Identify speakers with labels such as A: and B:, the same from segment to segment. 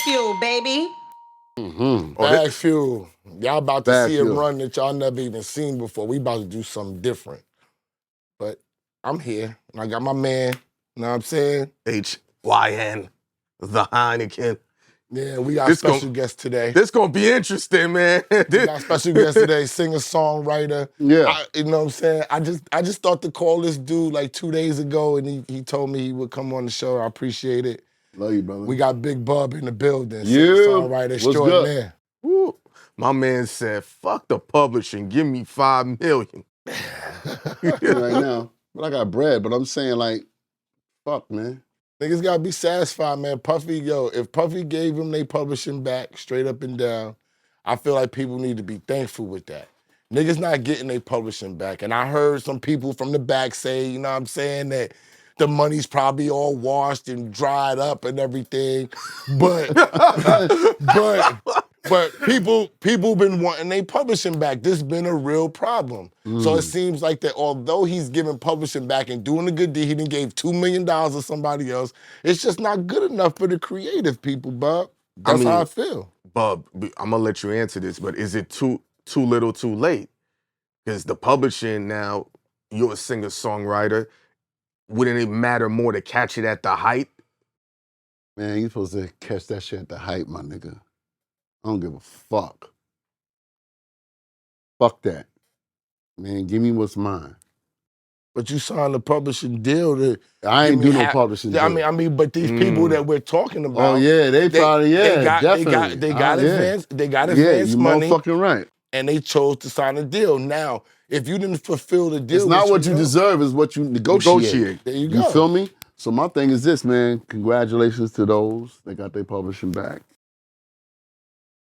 A: BagFuel, baby.
B: BagFuel. Y'all about to see a
C: BagFuel.
B: run that y'all never even seen before. We about to do something different. But I'm here, and I got my man, you know what I'm saying?
D: HYN, the Heineken.
B: Yeah, we got a special guest today.
D: This gonna be interesting, man.
B: We got a special guest today, singer-songwriter.
C: Yeah.
B: You know what I'm saying? I just thought to call this dude like 2 days ago, and he told me he would come on the show. I appreciate it.
C: Love you, brother.
B: We got Big Bub in the building,
C: Yeah.
B: singer-songwriter
C: What's good?
B: extraordinaire.
D: Woo. My man said, fuck the publishing, give me $5 million.
C: Right now. But I got bread, but I'm saying like, fuck, man.
B: Niggas gotta be satisfied, man. Puffy, if Puffy gave him they publishing back, straight up and down, I feel like people need to be thankful with that. Niggas not getting they publishing back. And I heard some people from the back say, you know what I'm saying, that the money's probably all washed and dried up and everything. But but people been wanting they publishing back. This been a real problem. So it seems like that although he's giving publishing back and doing a good deed, he done gave $2 million to somebody else, it's just not good enough for the creative people, Bub. That's how I feel.
D: Bub, I'm gonna let you answer this, but is it too little too late? Because the publishing now, you're a singer-songwriter, wouldn't it matter more to catch it at the height?
C: Man, you supposed to catch that shit at the height, my nigga. I don't give a fuck. Fuck that. Man, give me what's mine.
B: But you signed a publishing deal to
C: I ain't do no publishing deal.
B: I mean, but these people that we're talking about.
C: Oh yeah, they probably definitely.
B: They got advance money.
C: You motherfucking right.
B: And they chose to sign a deal. Now, if you didn't fulfill the deal,
C: It's not what you deserve, it's what you negotiate.
B: There you go.
C: You feel me? So my thing is this, man. Congratulations to those that got their publishing back.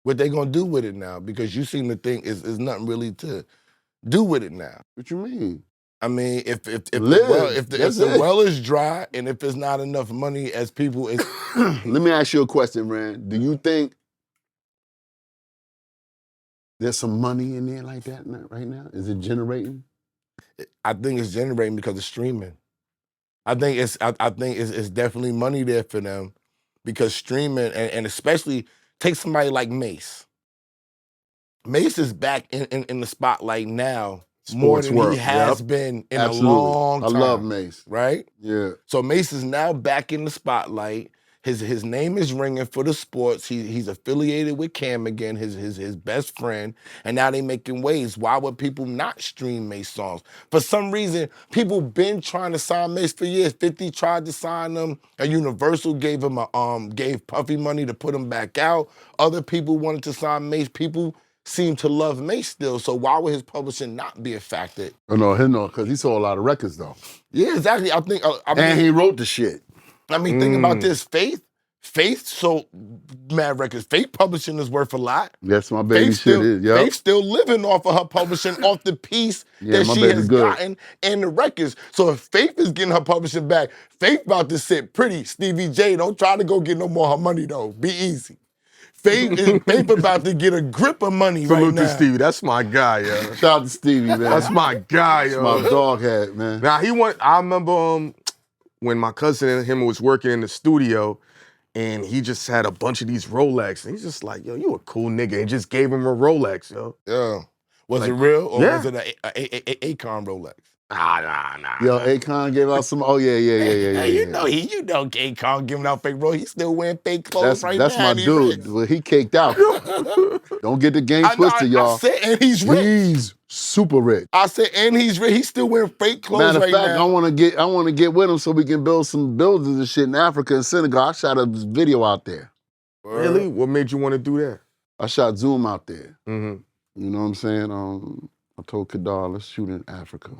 B: What they gonna do with it now? Because you seem to think is nothing really to do with it now.
C: What you mean?
B: I mean, if the well is dry and if there's not enough money as people is.
C: Let me ask you a question, Rand. Do you think there's some money in there like that right now? Is it generating?
B: I think it's generating because of streaming. I think it's definitely money there for them because streaming and especially take somebody like Mace. Mace is back in the spotlight now more than he has been in a long time.
C: I love Mace.
B: Right?
C: Yeah.
B: So Mace is now back in the spotlight. His name is ringing for the sports. He's affiliated with Cam again, his best friend, and now they making waves. Why would people not stream Mace songs? For some reason, people been trying to sign Mace for years. 50 tried to sign him. Universal gave him gave Puffy money to put him back out. Other people wanted to sign Mace. People seem to love Mace still. So why would his publishing not be affected?
C: Oh no, because he sold a lot of records though.
B: Yeah, exactly. I mean,
C: and he wrote the shit.
B: I mean, think about this. Faith sold mad records. Faith publishing is worth a lot.
C: That's my baby shit.
B: Faith still living off of her publishing, off the piece that she has gotten and the records. So if Faith is getting her publishing back, Faith about to sit pretty. Stevie J, don't try to go get no more of her money though. Be easy. Faith about to get a grip of money right now.
D: Salute to Stevie. That's my guy, yo.
C: Shout out to Stevie, man.
D: That's my guy, yo.
C: That's my dog head, man.
D: Now I remember when my cousin and him was working in the studio, and he just had a bunch of these Rolex, and he's just like, yo, you a cool nigga, and just gave him a Rolex, yo.
B: Yeah. Was it real, or was it a Akon Rolex?
D: Nah.
C: Yo, Akon gave out some. Oh yeah.
B: You know Akon giving out fake Rolex. He's still wearing fake clothes now.
C: That's my dude. Well, he caked out. Don't get the game twisted, y'all.
B: I said, and he's rich.
C: He's super rich.
B: I said, and he's rich. He's still wearing fake clothes
C: Matter of fact,
B: now.
C: I want to get with him so we can build some buildings and shit in Africa and Senegal. I shot a video out there.
D: Really? What made you want to do that?
C: I shot Zoom out there.
D: Mm-hmm.
C: You know what I'm saying? I told Kadar, let's shoot in Africa.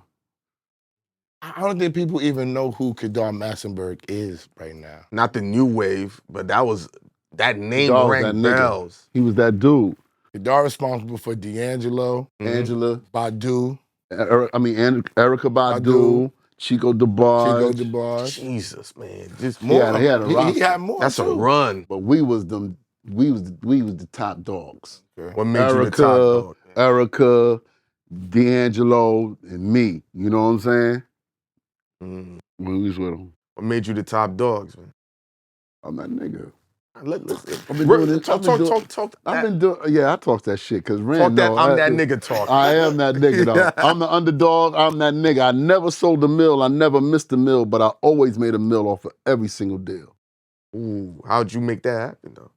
B: I don't think people even know who Kadar Massenberg is right now.
D: Not the new wave, but that name rang bells.
C: He was that dude.
B: Kadar responsible for D'Angelo,
C: Angela,
B: Badu.
C: Erykah Badu, Chico DeBarge.
D: Jesus, man. Just
C: more. He had a roster.
B: He had more.
D: That's a run.
C: But we was the top dogs.
B: Okay.
D: What made you the top dog?
C: Erykah, D'Angelo, and me. You know what I'm saying? When we was with them.
D: What made you the top dogs, man?
C: I'm that nigga. I've been doing it.
D: Talk
C: I've
D: that.
C: been doing. Yeah, I talk that shit because
D: Talk
C: Rand.
D: that.
C: No,
D: I'm that nigga talk.
C: I am that nigga though. I'm the underdog. I'm that nigga. I never sold a mill. I never missed a mill, but I always made a mill off of every single deal.
D: Ooh, how'd you make that happen though?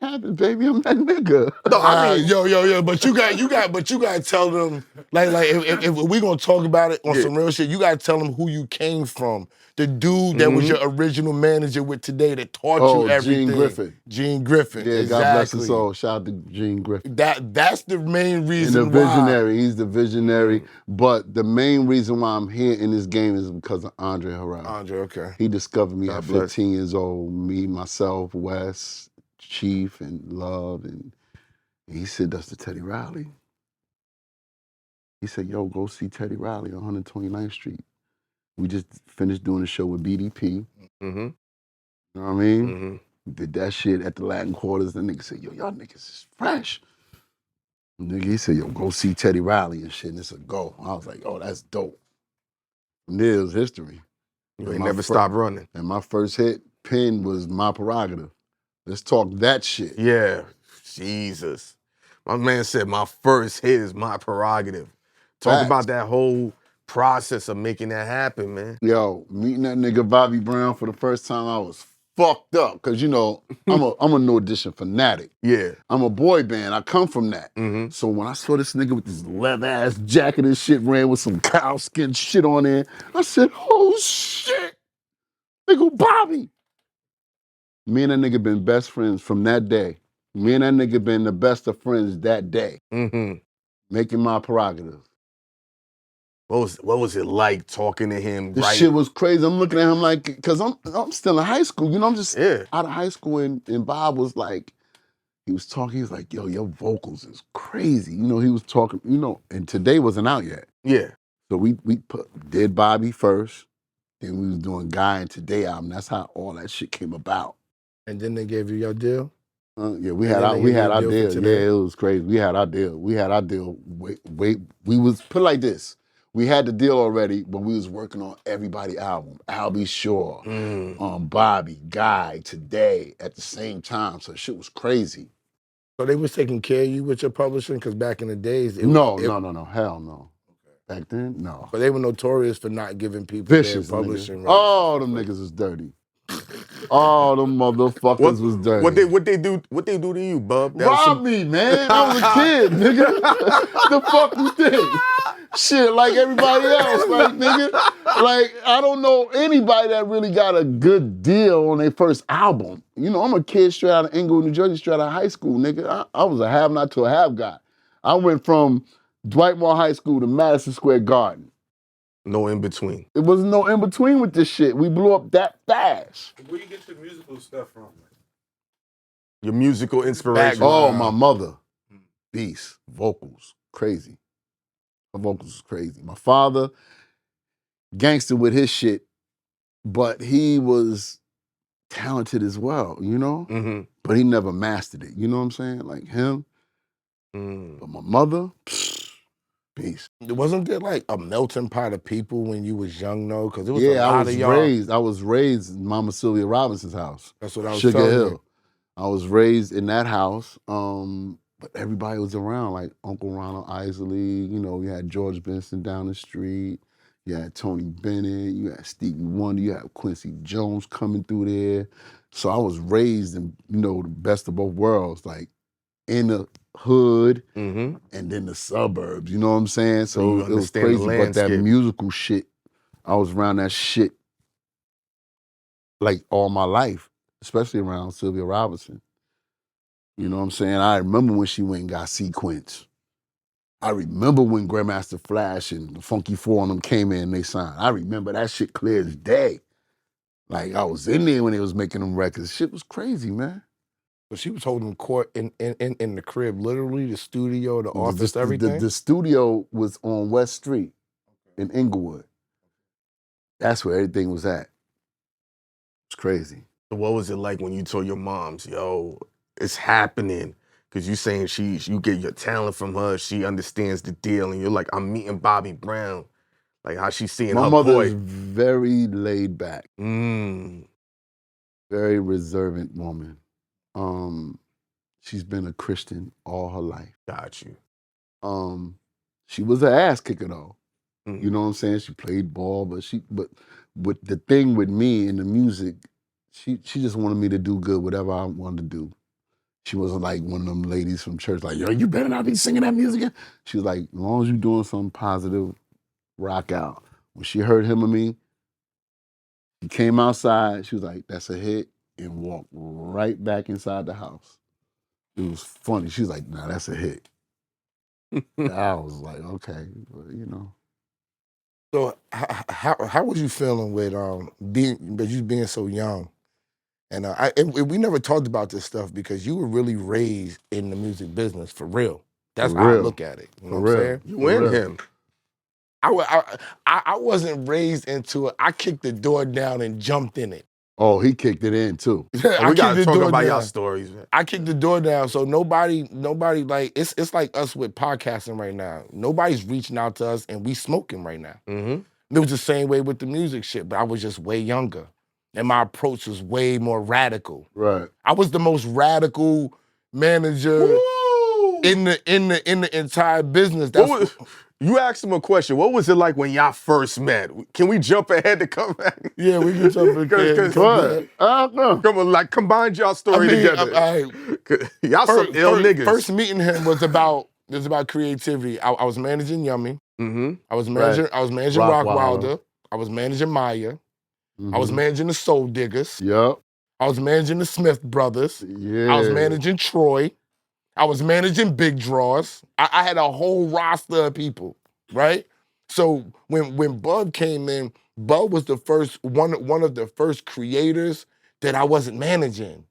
C: Happens, baby. I'm that nigga.
D: No, I mean,
B: yo, but you gotta tell them, like if we gonna talk about it on
D: Yeah.
B: some real shit, you gotta tell them who you came from. The dude that was your original manager with Today that taught you everything.
C: Gene Griffin.
B: Gene Griffin.
C: Yeah,
B: exactly.
C: God bless his soul. Shout out to Gene Griffin.
B: That's the main
C: And
B: reason
C: the
B: why.
C: visionary. He's the visionary. But the main reason why I'm here in this game is because of Andre Harrell.
B: Andre, okay.
C: He discovered me
D: God
C: at
D: bless.
C: 15 years old. Me, myself, Wes, Chief, and Love. And he said, that's the Teddy Riley. He said, yo, go see Teddy Riley on 129th Street. We just finished doing a show with BDP.
D: Mm-hmm.
C: You know what I mean?
D: Mm-hmm.
C: Did that shit at the Latin Quarters. The nigga said, yo, y'all niggas is fresh. Nigga, he said, yo, go see Teddy Riley and shit. And it's a go. I was like, oh, that's dope. And there's history.
D: You ain't never stop running.
C: And my first hit, Pin, was My Prerogative. Let's talk that shit.
D: Yeah. Jesus. My man said my first hit is My Prerogative. Talk
C: Facts.
D: about that whole process of making that happen, man.
C: Yo, meeting that nigga Bobby Brown for the first time, I was fucked up. Cause you know, I'm a No Audition fanatic.
D: Yeah.
C: I'm a boy band. I come from that.
D: Mm-hmm.
C: So when I saw this nigga with this leather ass jacket and shit ran with some cow skin shit on there, I said, oh shit, nigga Bobby. Me and that nigga been best friends from that day. Me and that nigga been the best of friends that day.
D: Mm-hmm.
C: Making My Prerogative.
D: What was it like talking to him?
C: This
D: right?
C: shit was crazy. I'm looking at him like, cause I'm still in high school. You know, I'm just
D: Yeah.
C: out of high school, and Bob was like, he was talking. He was like, yo, your vocals is crazy. You know, he was talking. You know, and Today wasn't out yet.
D: Yeah.
C: So we did Bobby first, then we was doing Guy and Today album. That's how all that shit came about.
B: And then they gave you your deal?
C: Yeah, we
B: And
C: had
B: then
C: our
B: they
C: we
B: gave you
C: had
B: a
C: our
B: deal for
C: deal.
B: Today?
C: Yeah, it was crazy. We had our deal. We had our deal. Wait. We was put it like this. We had the deal already, but we was working on everybody album. Albie Shore, Bobby, Guy, Today at the same time. So shit was crazy.
B: So they was taking care of you with your publishing? Because back in the days,
C: No. Hell no. Back then, no.
B: But they were notorious for not giving people
C: Vicious,
B: their publishing
C: nigga.
B: rights.
C: All them niggas is dirty. All them motherfuckers was dirty.
D: What they do to you, Bub? That was
C: Rob me, man. I was a kid, nigga. The fuck you think? Shit, like everybody else, like, nigga. Like, I don't know anybody that really got a good deal on their first album. You know, I'm a kid straight out of Inglewood, New Jersey, straight out of high school, nigga. I was a have not to a have guy. I went from Dwight Moore High School to Madison Square Garden.
D: No in between.
C: There wasn't no in between with this shit. We blew up that fast.
A: Where you get your musical stuff from?
D: Your musical inspiration.
C: Oh, my mother. Beast. Vocals. Crazy. Her vocals was crazy. My father, gangster with his shit, but he was talented as well, you know?
D: Mm-hmm.
C: But he never mastered it. You know what I'm saying? Like him. But my mother, beast.
B: Wasn't there like a melting pot of people when you was young, though? Because it was a
C: Yeah,
B: lot of y'all.
C: I was raised in Mama Sylvia Robinson's house.
B: That's what I was
C: Sugar
B: telling
C: Hill.
B: you.
C: I was raised in that house, but everybody was around, like Uncle Ronald Isley. You know, you had George Benson down the street. You had Tony Bennett. You had Stevie Wonder. You had Quincy Jones coming through there. So I was raised in, you know, the best of both worlds, like in the hood and then the suburbs. You know what I'm saying? So it was crazy. But that musical shit, I was around that shit like all my life, especially around Sylvia Robinson. You know what I'm saying? I remember when she went and got Sequence. I remember when Grandmaster Flash and the Funky Four on them came in and they signed. I remember that shit clear as day. Like, I was in there when they was making them records. Shit was crazy, man.
B: But she was holding court in the crib, literally, the studio, the office, everything?
C: The studio was on West Street in Inglewood. That's where everything was at. It's crazy.
D: So what was it like when you told your moms, yo, it's happening? Because you saying you get your talent from her, she understands the deal, and you're like, I'm meeting Bobby Brown. Like how she seeing
C: My
D: her
C: mother
D: boy.
C: is very laid back. Very reservant woman. She's been a Christian all her life.
D: Got you.
C: She was an ass kicker though.
D: Mm.
C: You know what I'm saying? She played ball, but with the thing with me in the music, she just wanted me to do good, whatever I wanted to do. She wasn't like one of them ladies from church, like, yo, you better not be singing that music. She was like, as long as you're doing something positive, rock out. When she heard Him or Me, she came outside, she was like, that's a hit, and walked right back inside the house. It was funny. She was like, nah, that's a hit. I was like, okay, but, you know.
B: So how was you feeling with being so young? And we never talked about this stuff because you were really raised in the music business for real. That's
C: For
B: how I
C: real.
B: look at it. You know
C: For
B: what I'm
C: real.
B: saying?
D: You and him.
B: I wasn't raised into it. I kicked the door down and jumped in it.
C: Oh, he kicked it in too.
D: Oh, we gotta talk about y'all stories, man.
B: I kicked the door down, so nobody like it's like us with podcasting right now. Nobody's reaching out to us, and we smoking right now.
D: Mm-hmm.
B: It was the same way with the music shit, but I was just way younger, and my approach was way more radical.
C: Right.
B: I was the most radical manager in the entire business.
D: You asked him a question. What was it like when y'all first met? Can we jump ahead to come back?
B: Yeah, we can jump ahead.
C: Come on,
D: like combine y'all story together. Y'all some ill niggas.
B: First meeting him was about creativity. I was managing Yummy.
D: Mm-hmm.
B: I was managing Rock Wilder. I was managing Maya. I was managing the Soul Diggers.
C: Yep.
B: I was managing the Smith Brothers.
C: Yeah.
B: I was managing Troy. I was managing Big Draws. I had a whole roster of people, right? So when Bub came in, Bub was the first one of the first creators that I wasn't managing.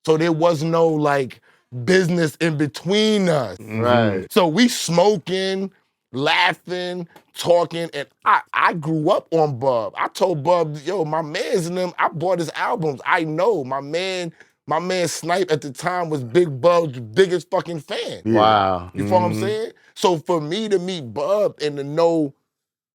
B: So there was no like business in between us.
C: Right.
B: So we smoking, laughing, talking, and I grew up on Bub. I told Bub, yo, my man's in them, I bought his albums. I know my man Snipe at the time was Big Bub's biggest fucking fan.
C: Wow.
B: You feel what I'm saying? So for me to meet Bub and to know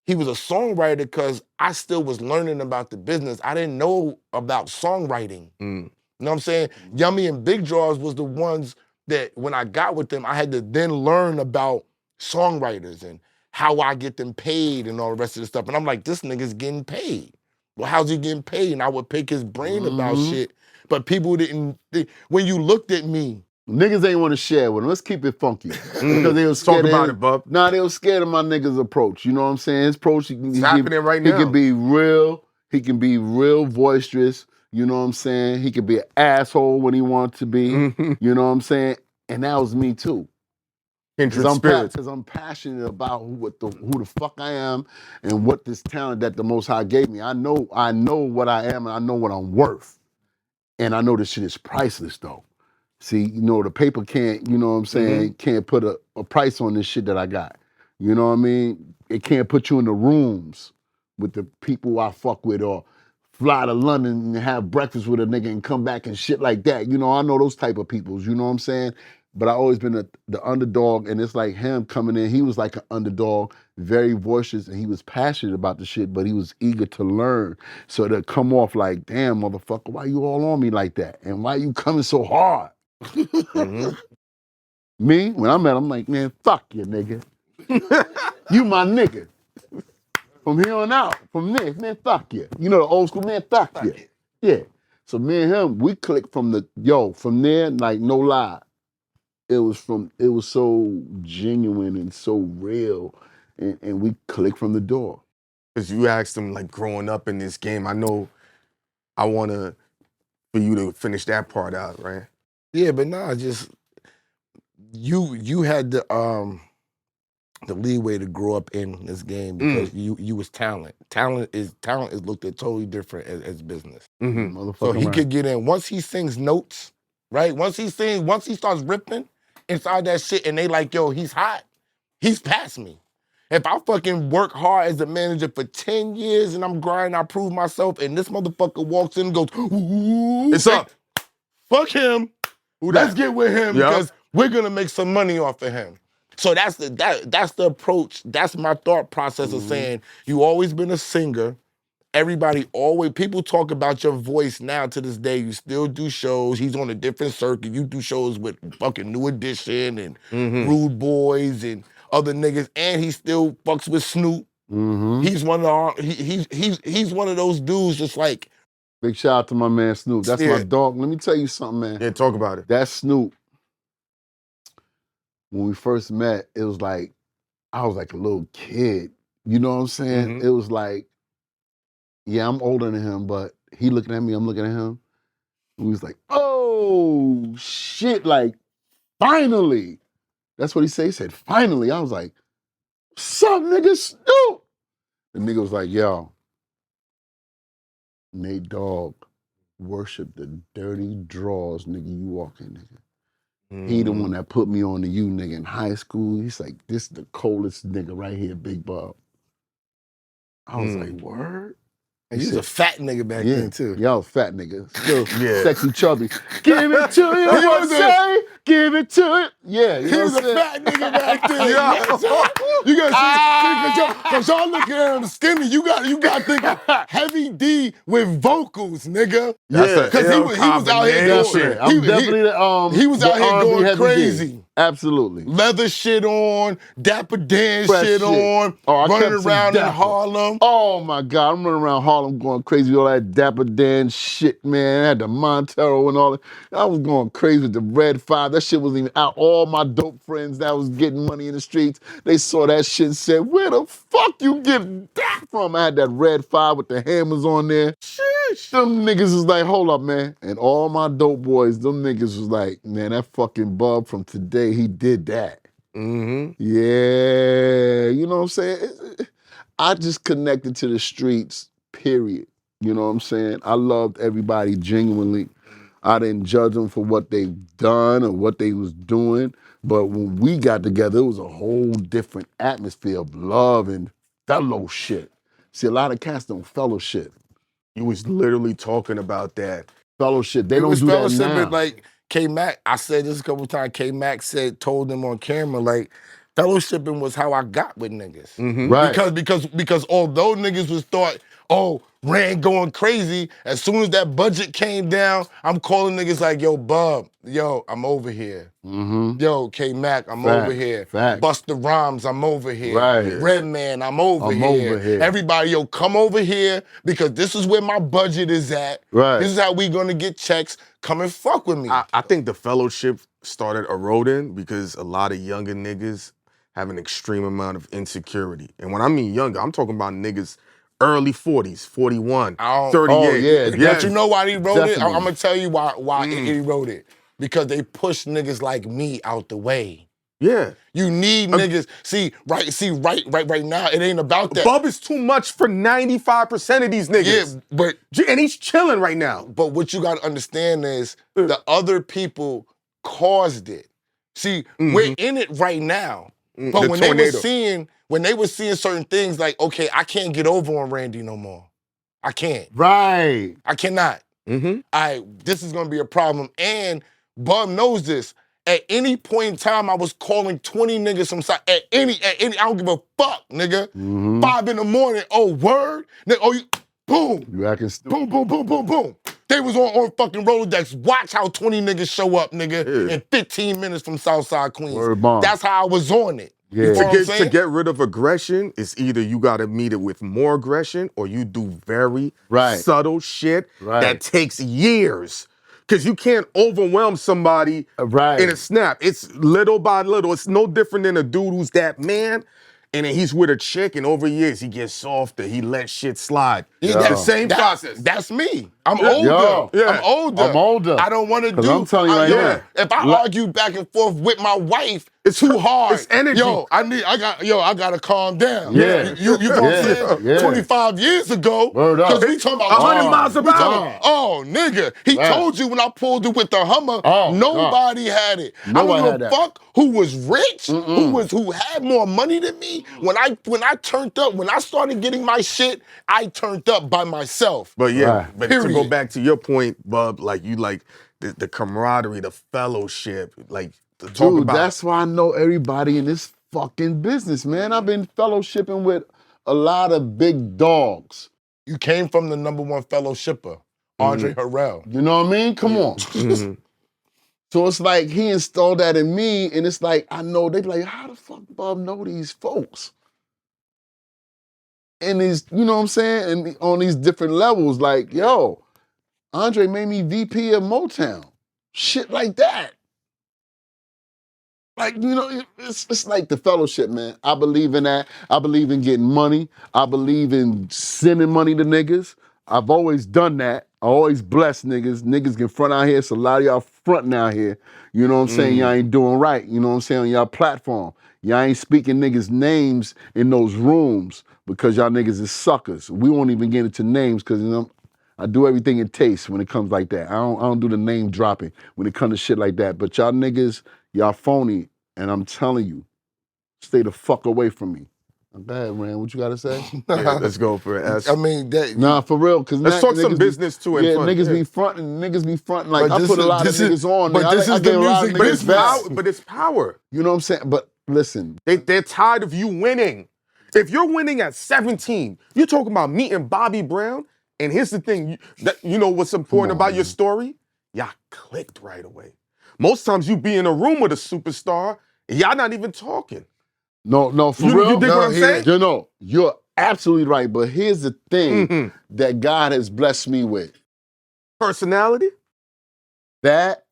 B: he was a songwriter, because I still was learning about the business. I didn't know about songwriting. You know what I'm saying? Yummy and Big Draws was the ones that when I got with them, I had to then learn about songwriters and how I get them paid and all the rest of the stuff. And I'm like, this nigga's getting paid. Well, how's he getting paid? And I would pick his brain about shit. But people didn't, when you looked at me.
C: Niggas ain't want to share with him. Let's keep it funky. Because they was scared.
D: Talk about it, Bub.
C: Nah, they was scared of my nigga's approach. You know what I'm saying? His approach,
D: It's happening right now.
C: He can be real. He can be real boisterous. You know what I'm saying? He could be an asshole when he wants to be. You know what I'm saying? And that was me too. Because I'm passionate about who the fuck I am and what this talent that the Most High gave me. I know what I am and I know what I'm worth. And I know this shit is priceless though. See, you know, the paper can't, you know what I'm saying, can't put a price on this shit that I got. You know what I mean? It can't put you in the rooms with the people I fuck with or fly to London and have breakfast with a nigga and come back and shit like that. You know, I know those type of peoples, you know what I'm saying? But I always been the underdog, and it's like him coming in, he was like an underdog, very boisterous, and he was passionate about the shit, but he was eager to learn. So to come off like, damn, motherfucker, why you all on me like that? And why you coming so hard? Me, when I met him, I'm like, man, fuck you, nigga. You my nigga. From here on out, from this, man, fuck you. You know the old school, man, fuck you. Yeah. So me and him, we clicked from there, like no lie. It was so genuine and so real, and we clicked from the door.
D: Because you asked him, like, growing up in this game, I know I want for you to finish that part out, right?
B: Yeah, but nah, just you had the leeway to grow up in this game because you was talent. Talent is looked at totally different as business. So he could get in once he sings notes, right? Once he starts ripping inside that shit, and they like, yo, he's hot. He's past me. If I fucking work hard as a manager for 10 years and I'm grinding, I prove myself, and this motherfucker walks in and goes, ooh,
D: it's up.
B: Fuck him. Let's get with him because we're gonna make some money off of him. So that's the approach. That's my thought process of saying you always been a singer. everybody always, people talk about your voice now to this day. You still do shows. He's on a different circuit. You do shows with fucking New Edition and Rude Boys and other niggas, and he still fucks with Snoop. He's one of our, he's one of those dudes just like.
C: Big shout out to my man Snoop. That's my dog. Let me tell you something, man.
D: Yeah, talk about it.
C: That Snoop, when we first met, it was like, I was like a little kid. You know what I'm saying? It was like, yeah, I'm older than him, but he looking at me, I'm looking at him. We was like, oh, shit, like, finally. That's what he said. He said, finally. I was like, what's up, nigga, Snoop? The nigga was like, yo, Nate Dogg worship the dirty drawers, nigga, you walking, nigga. He the one that put me on to you, nigga, in high school. He's like, this the coldest nigga right here, Big Bub. I was like, word?
B: And he was a fat nigga back then, too.
C: Yeah, I was a fat nigga. Still sexy, chubby. Give it to you, what say? Give it to it. Yeah, you know
B: he was a fat nigga back then. You gotta see, cause y'all looking at him skinny. You got to think Heavy D with vocals, nigga.
D: Yeah,
B: cause he was out here going.
C: I'm definitely the
B: he was out here going
C: Heavy
B: crazy.
C: D. Absolutely.
B: Leather shit on, Dapper Dan shit on, running around in Harlem.
C: Oh my God, I'm running around Harlem going crazy with all that Dapper Dan shit, man. I had the Montero and all that. I was going crazy with the Red 5. That shit wasn't even out. All my dope friends that was getting money in the streets, they saw that shit and said, where the fuck you get that from? I had that Red 5 with the hammers on there. Sheesh. Them niggas was like, hold up, man. And all my dope boys, them niggas was like, man, that fucking Bub from today, he did that. Yeah, you know what I'm saying? I just connected to the streets, period. You know what I'm saying? I loved everybody genuinely. I didn't judge them for what they've done or what they was doing. But when we got together, it was a whole different atmosphere of love and fellowship. See, a lot of cats don't fellowship.
D: You was literally talking about that.
C: Fellowship. They don't do that now.
B: Like K-Mac, I said this a couple times, K-Mac told them on camera, like, fellowshipping was how I got with niggas.
C: Right.
B: Because although niggas was thought, oh, Rand going crazy, as soon as that budget came down, I'm calling niggas like, yo, Bub, yo, I'm over here. Yo, K-Mac, I'm over here. Busta Rhymes, I'm over here. Redman, I'm over here. Everybody, yo, come over here because this is where my budget is at. This is how we gonna get checks. Come and fuck with me.
D: I think the fellowship started eroding because a lot of younger niggas have an extreme amount of insecurity. And when I mean younger, I'm talking about niggas early 40s, 41, 38.
C: Oh, yeah.
B: But you know why he wrote it? I'm gonna tell you why he wrote it. Because they push niggas like me out the way.
D: Yeah.
B: You need niggas. Right now, it ain't about that.
D: Bub is too much for 95% of these niggas.
B: Yeah, but
D: and he's chilling right now.
B: But what you gotta understand is the other people caused it. See, we're in it right now. But when they were seeing certain things like, okay, I can't get over on Randy no more. I can't.
C: Right.
B: I cannot. This is gonna be a problem. And Bub knows this. At any point in time, I was calling 20 niggas from side. At any, I don't give a fuck, nigga. 5 in the morning, oh, word? Oh, boom.
C: You acting stupid.
B: Boom. They was on fucking Rolodex. Watch how 20 niggas show up, nigga, in 15 minutes from Southside Queens.
C: Word bomb.
B: That's how I was on it.
C: Yeah.
D: To get rid of aggression, it's either you gotta meet it with more aggression or you do very subtle shit that takes years. Because you can't overwhelm somebody in a snap. It's little by little. It's no different than a dude who's that man, and then he's with a chick, and over years he gets softer. He lets shit slide. The same process.
B: That's me. I'm older. I'm older. I don't want to do.
C: I'm telling you right now.
B: If I argue back and forth with my wife, it's too hard.
D: It's energy.
B: I gotta calm down.
C: Yeah.
B: You know what I'm saying? 25 years ago, because we talking about
D: 100 miles an hour.
B: Oh, nigga. He told you when I pulled it with the Hummer, nobody had it. I don't give a fuck who was rich, who had more money than me. When I turned up, when I started getting my shit, I turned up by myself.
D: But but to go back to your point, Bub, like you like the camaraderie, the fellowship, like to talk about.
C: That's why I know everybody in this fucking business, man. I've been fellowshipping with a lot of big dogs.
B: You came from the #1 fellowshipper, Andre Harrell.
C: You know what I mean? Come on.
D: Mhm.
C: So it's like he installed that in me, and it's like I know they be like, how the fuck Bub know these folks? And these, you know what I'm saying? And on these different levels, like, yo, Andre made me VP of Motown. Shit like that. Like, you know, it's like the fellowship, man. I believe in that. I believe in getting money. I believe in sending money to niggas. I've always done that. I always bless niggas. Niggas get front out here, so a lot of y'all fronting out here. You know what I'm saying? Y'all ain't doing right. You know what I'm saying? On y'all platform. Y'all ain't speaking niggas' names in those rooms because y'all niggas is suckers. We won't even get into names because, you know, I do everything in taste when it comes like that. I don't do the name dropping when it comes to shit like that. But y'all niggas, y'all phony, and I'm telling you, stay the fuck away from me. Go ahead, Rand. What you gotta say?
D: Yeah, let's go for it.
B: I mean, that,
C: Nah, for real. Cause
D: Let's talk some
C: niggas
D: business too.
C: Yeah,
D: fun.
C: niggas be fronting. Niggas be fronting. Like
B: But
C: I
B: this
C: put a
B: is-
C: lot of
B: this is-
C: niggas on.
B: but
C: nigga.
B: this
C: I
B: is the
C: gave a lot of
B: music
D: But
C: niggas
D: it's
C: back.
D: power. But it's power.
C: You know what I'm saying? But listen,
D: They're tired of you winning. If you're winning at 17, you're talking about meeting Bobby Brown. And here's the thing, you know what's important
C: on,
D: about your
C: man.
D: story? Y'all clicked right away. Most times you be in a room with a superstar, and y'all not even talking.
C: no, for
D: You
C: real.
D: dig what I'm saying?
C: You know, you're absolutely right. But here's the thing
D: Mhm.
C: that God has blessed me with.
D: Personality?
C: That,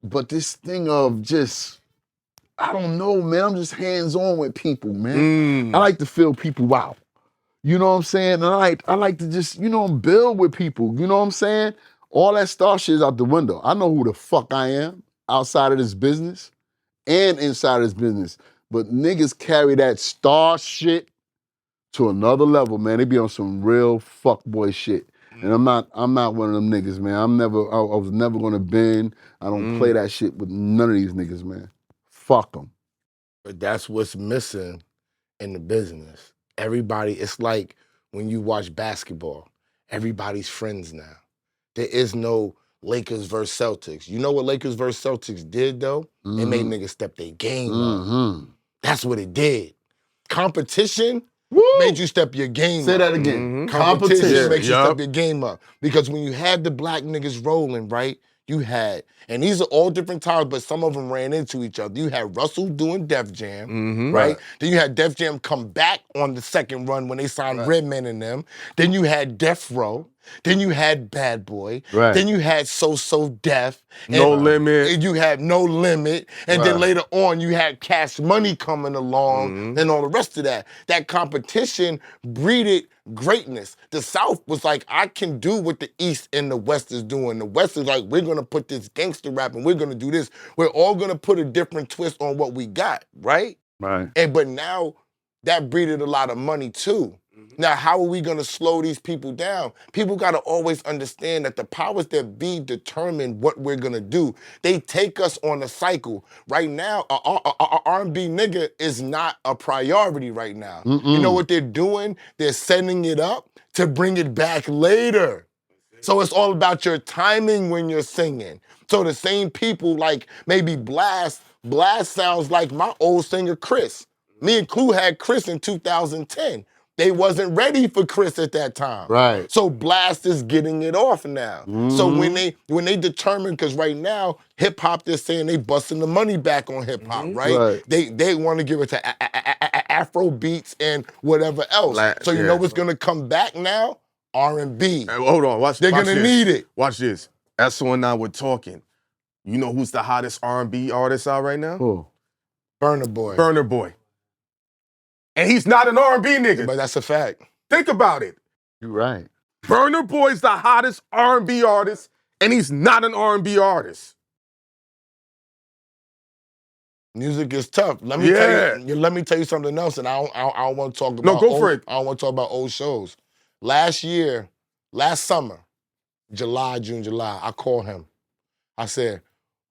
C: but this thing of just, I don't know, man. I'm just hands-on with people, man. I like to feel people out. You know what I'm saying? And I like to just, you know, build with people. You know what I'm saying? All that star shit is out the window. I know who the fuck I am outside of this business and inside of this business. But niggas carry that star shit to another level, man. They be on some real fuckboy shit. And I'm not one of them niggas, man. I was never gonna bend. I don't play that shit with none of these niggas, man. Fuck them.
B: But that's what's missing in the business. Everybody, it's like when you watch basketball, everybody's friends now. There is no Lakers versus Celtics. You know what Lakers versus Celtics did though? It made niggas step their game up. That's what it did. Competition made you step your game
C: Say
B: up.
C: that again.
B: Competition makes you
D: Yup.
B: step your game up. Because when you had the black niggas rolling, right? You had, and these are all different times, but some of them ran into each other. You had Russell doing Def Jam, right? Then you had Def Jam come back on the second run when they signed Redman and them. Then you had Death Row. Then you had Bad Boy.
C: Right.
B: Then you had So Def.
D: No Limit.
B: And you had No Limit. And then later on, you had Cash Money coming along and all the rest of that. That competition breeded greatness. The South was like, I can do what the East and the West is doing. The West is like, we're gonna put this gangster rap and we're gonna do this. We're all gonna put a different twist on what we got, right?
C: Right.
B: But now that breeded a lot of money too. Now, how are we gonna slow these people down? People gotta always understand that the powers that be determine what we're gonna do. They take us on a cycle. Right now, a R&B nigga is not a priority right now. You know what they're doing? They're setting it up to bring it back later. So it's all about your timing when you're singing. So the same people like maybe Blast sounds like my old singer Chris. Me and Clue had Chris in 2010. They wasn't ready for Chris at that time.
C: Right.
B: So Blast is getting it off now. So when they determine, because right now, hip hop, they're saying they busting the money back on hip hop, right? They want to give it to Afro beats and whatever else. So you know what's gonna come back now? R&B.
D: Hold on, watch.
B: They're
D: watch
B: gonna
D: this.
B: need it.
D: Watch this. Esso and I were talking. You know who's the hottest R&B artist out right now?
C: Who?
B: Burner Boy.
D: Burner Boy. And he's not an R&B nigga.
B: But that's a fact.
D: Think about it.
C: You're right.
D: Burner Boy's the hottest R&B artist, and he's not an R&B artist.
B: Music is tough. Let me tell you something else, and I don't want to talk about.
D: No, go for it.
B: I don't want to talk about old shows. Last summer, June, July, I called him. I said,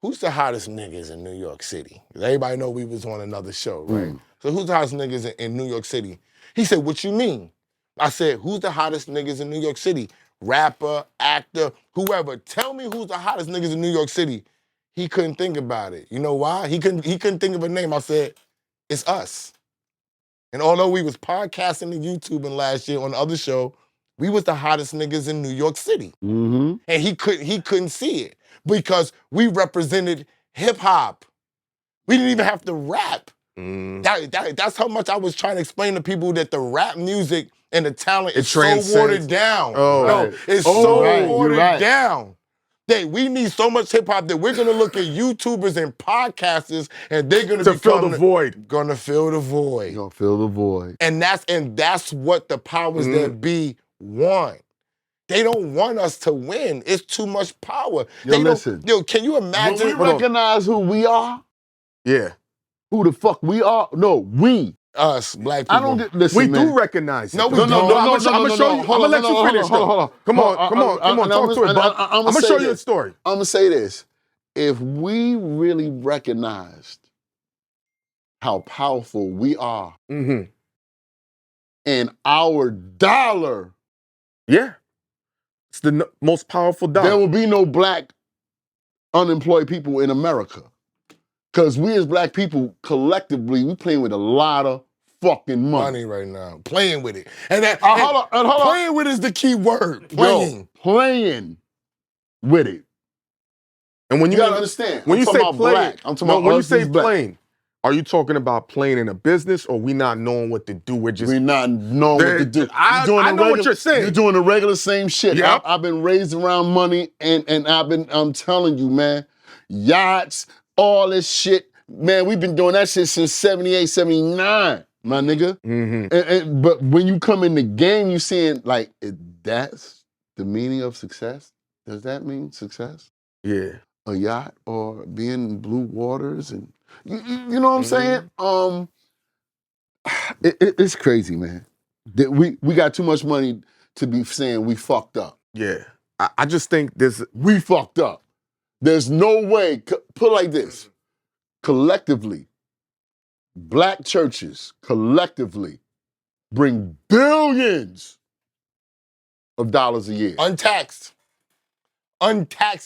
B: "Who's the hottest niggas in New York City?" 'Cause everybody know we was on another show, right? So who's the hottest niggas in New York City? He said, "What you mean?" I said, "Who's the hottest niggas in New York City? Rapper, actor, whoever. Tell me who's the hottest niggas in New York City." He couldn't think about it. You know why? He couldn't think of a name. I said, "It's us." And although we was podcasting and YouTubing last year on the other show, we was the hottest niggas in New York City.
C: Mm-hmm.
B: And he couldn't see it because we represented hip hop. We didn't even have to rap. That's how much I was trying to explain to people that the rap music and the talent is so watered down.
D: Oh,
C: right.
B: It's so watered down. We need so much hip hop that we're gonna look at YouTubers and podcasters and they're gonna
D: fill the void.
B: Gonna fill the void.
C: You're gonna fill the void.
B: And that's what the powers that be want. They don't want us to win. It's too much power.
C: Listen.
B: Can you imagine?
C: When we recognize who we are,
D: yeah,
C: who the fuck we are. No, we.
B: Us, black people.
C: I don't get. Listen,
D: we
C: man.
D: do recognize it.
B: No, we
D: though.
B: don't.
D: I'm gonna show you. I'm gonna let you finish.
C: Hold on.
D: Come on. Talk to it, Bub. I'm gonna show you a story.
C: I'm gonna say this: if we really recognized how powerful we are, and our dollar,
D: it's the most powerful dollar.
C: there will be no black unemployed people in America. Because we as black people, collectively, we playing with a lot of fucking money
B: right now. Playing with it. And that
C: hold on.
B: Playing with is the key word. Playing.
C: Playing with it.
D: And when you
C: gotta understand,
D: when
C: I'm
D: you
C: talking
D: say
C: about
D: playing,
C: black. I'm talking about
D: when you
C: us
D: say
C: as black.
D: playing, are you talking about playing in a business or we not knowing what to do? We're
C: not knowing what to do.
D: I know what you're saying.
C: You're doing the regular same shit.
D: Yep.
C: I've been raised around money and I'm telling you, man, yachts, all this shit. Man, we've been doing that shit since 78, 79, my nigga. But when you come in the game, you seeing like, that's the meaning of success? Does that mean success?
D: Yeah.
C: A yacht or being in blue waters and you know what I'm saying? It's crazy, man. That we got too much money to be saying we fucked up.
D: Yeah. I just think
C: we fucked up. There's no way, put it like this, collectively, black churches collectively bring billions of dollars a year.
B: Untaxed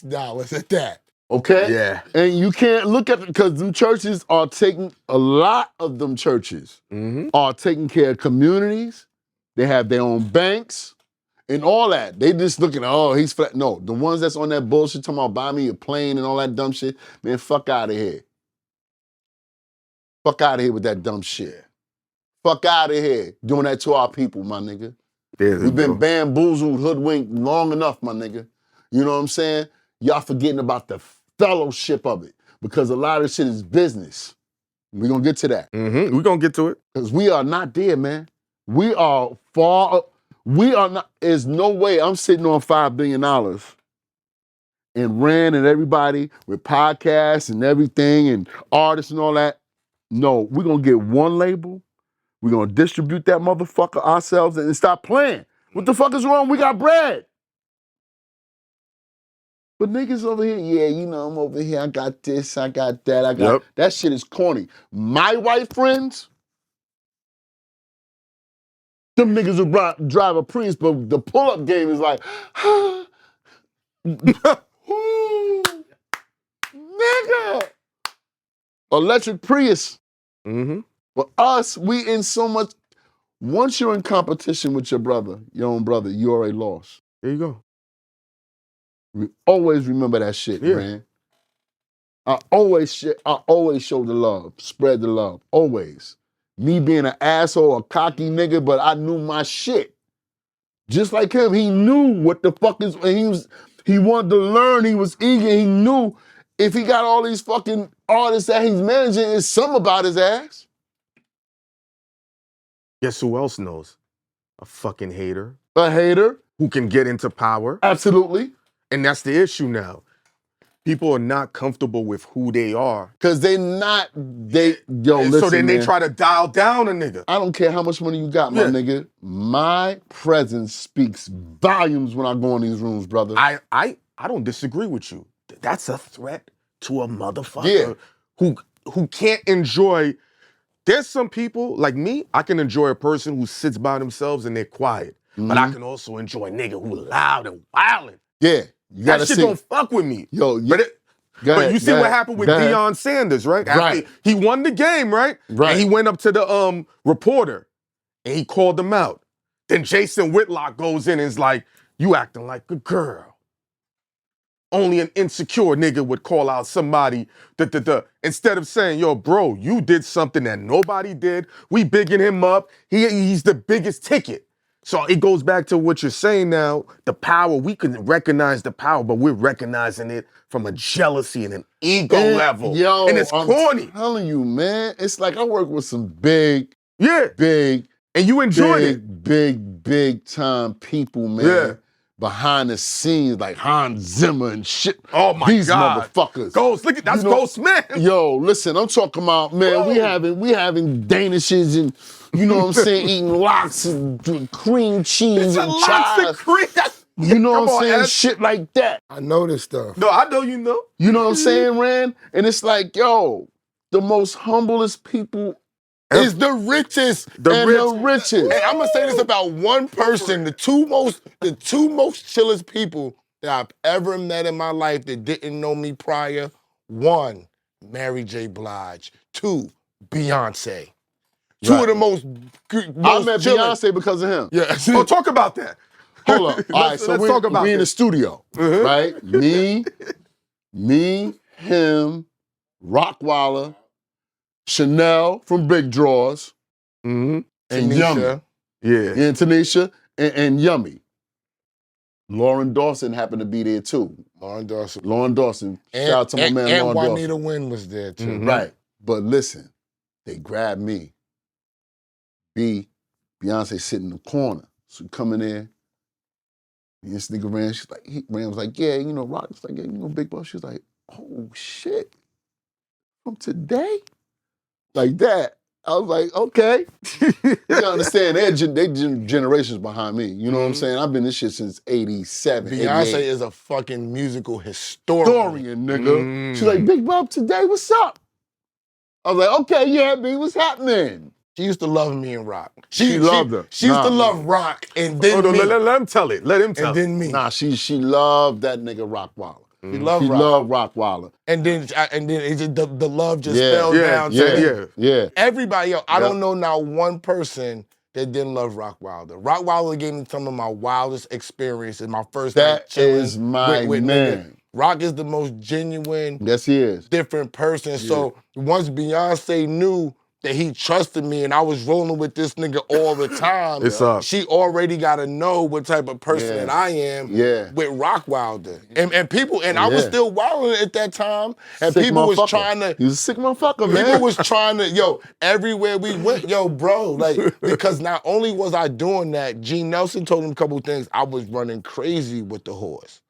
B: dollars at that.
C: Okay?
D: Yeah.
C: And you can't look at it because them churches are taking, a lot of them churches are taking care of communities. They have their own banks and all that. They just looking, oh, he's flat. No, the ones that's on that bullshit talking about buy me a plane and all that dumb shit, man, fuck out of here. Fuck out of here with that dumb shit. Fuck out of here doing that to our people, my nigga. We've been bamboozled, hoodwinked long enough, my nigga. You know what I'm saying? Y'all forgetting about the fellowship of it because a lot of shit is business. We're going to get to that.
D: We're going to get to it.
C: Because we are not there, man. We are far, we are not, there's no way I'm sitting on $5 billion and ran and everybody with podcasts and everything and artists and all that. No, we're going to get one label. We're going to distribute that motherfucker ourselves and stop playing. What the fuck is wrong? We got bread. But niggas over here, yeah, you know, I'm over here, I got this, I got that, I got... That shit is corny. My white friends, them niggas will drive a Prius, but the pull-up game is like, nigga! Electric Prius. For us, we in so much... Once you're in competition with your brother, your own brother, you already lost.
D: There you go.
C: Always remember that shit, man. I always show the love, spread the love, always. Me being an asshole, a cocky nigga, but I knew my shit. Just like him, he knew what the fuck is, he wanted to learn, he was eager, he knew if he got all these fucking artists that he's managing, it's something about his ass.
D: Guess who else knows? A fucking hater.
C: A hater.
D: Who can get into power.
C: Absolutely.
D: And that's the issue now. People are not comfortable with who they are.
C: Cause listen,
D: so then they try to dial down a nigga.
C: I don't care how much money you got, my nigga. My presence speaks volumes when I go in these rooms, brother.
D: I don't disagree with you. That's a threat to a motherfucker who can't enjoy. There's some people, like me, I can enjoy a person who sits by themselves and they're quiet. But I can also enjoy a nigga who loud and wildin'.
C: Yeah.
D: That shit don't fuck with me.
C: Yo,
D: but you see what happened with Deion Sanders, right? After he won the game, right? And he went up to the reporter and he called him out. Then Jason Whitlock goes in and is like, you acting like a girl. Only an insecure nigga would call out somebody, instead of saying, yo, bro, you did something that nobody did. We bigging him up. He's the biggest ticket. So it goes back to what you're saying now, the power. We can recognize the power, but we're recognizing it from a jealousy and an ego level.
C: Yo,
D: and it's corny.
C: I'm telling you, man. It's like I work with some big,
D: and you enjoyed it.
C: Big time people, man.
D: Yeah.
C: Behind the scenes, like Hans Zimmer and shit.
D: Oh my
C: These
D: God.
C: motherfuckers.
D: Ghost, look at that's Ghost Man.
C: Yo, listen, I'm talking about, man, we having danishes and, you know what I'm saying, eating lox and cream cheese and chives. You know what I'm saying?
D: Ed.
C: Shit like that.
B: I know this stuff.
D: No, I know you know.
C: You know what I'm saying, Rand? And it's like, yo, the most humblest people
B: is the richest.
C: The richest.
B: And I'm gonna say this about one person, the two most chillest people that I've ever met in my life that didn't know me prior. One, Mary J. Blige. Two, Beyonce. Two of the most
C: I met Beyonce because of him.
B: Yeah.
D: Oh, talk about that.
C: Hold up. All right, so
D: let's talk about
C: we in the
D: this.
C: studio, right? Me, him, Rockwaller, Chanel from Big Draws, and
B: Tanisha.
C: Yummy. And Tanisha and Yummy. Lauren Dawson happened to be there too.
B: Lauren Dawson.
C: Shout out to my man
B: and
C: Lauren
B: Juanita
C: Dawson.
B: Wynn was there too.
C: Right. But listen, they grabbed me. Beyonce sitting in the corner. So come in there. And this nigga Rand was like, yeah, you know, Rock was like, yeah, you know, Big Bub. She was like, oh shit. From today? Like that. I was like, okay. You gotta understand, they generations behind me. You know what I'm saying? I've been this shit since 87.
B: Beyonce
C: 88.
B: is a fucking musical historian.
C: Nigga. She's like, Big Bub, today, what's up? I was like, okay, yeah, B, what's happening?
B: She used to love me and Rock.
C: She loved her.
B: She used to love Rock and then me.
D: Let him tell it. Let him tell
B: and
D: it.
B: then me.
C: She loved that nigga Rockwaller.
B: She loved
C: Rockwaller.
B: And then it just, the love just fell down to everybody else. I don't know now one person that didn't love Rockwilder. Rockwilder gave me some of my wildest experiences. My first
C: That
B: chilling
C: is my
B: with
C: man.
B: nigga. Rock is the most genuine,
C: yes, he is,
B: different person. So once Beyonce knew that he trusted me and I was rolling with this nigga all the time, she already got to know what type of person that I am with Rockwilder. And people, and I was still wilding at that time, and
C: sick
B: people was trying to...
C: He was a sick motherfucker, man.
B: People was trying to, everywhere we went, bro, like, because not only was I doing that, Gene Nelson told him a couple things, I was running crazy with the horse.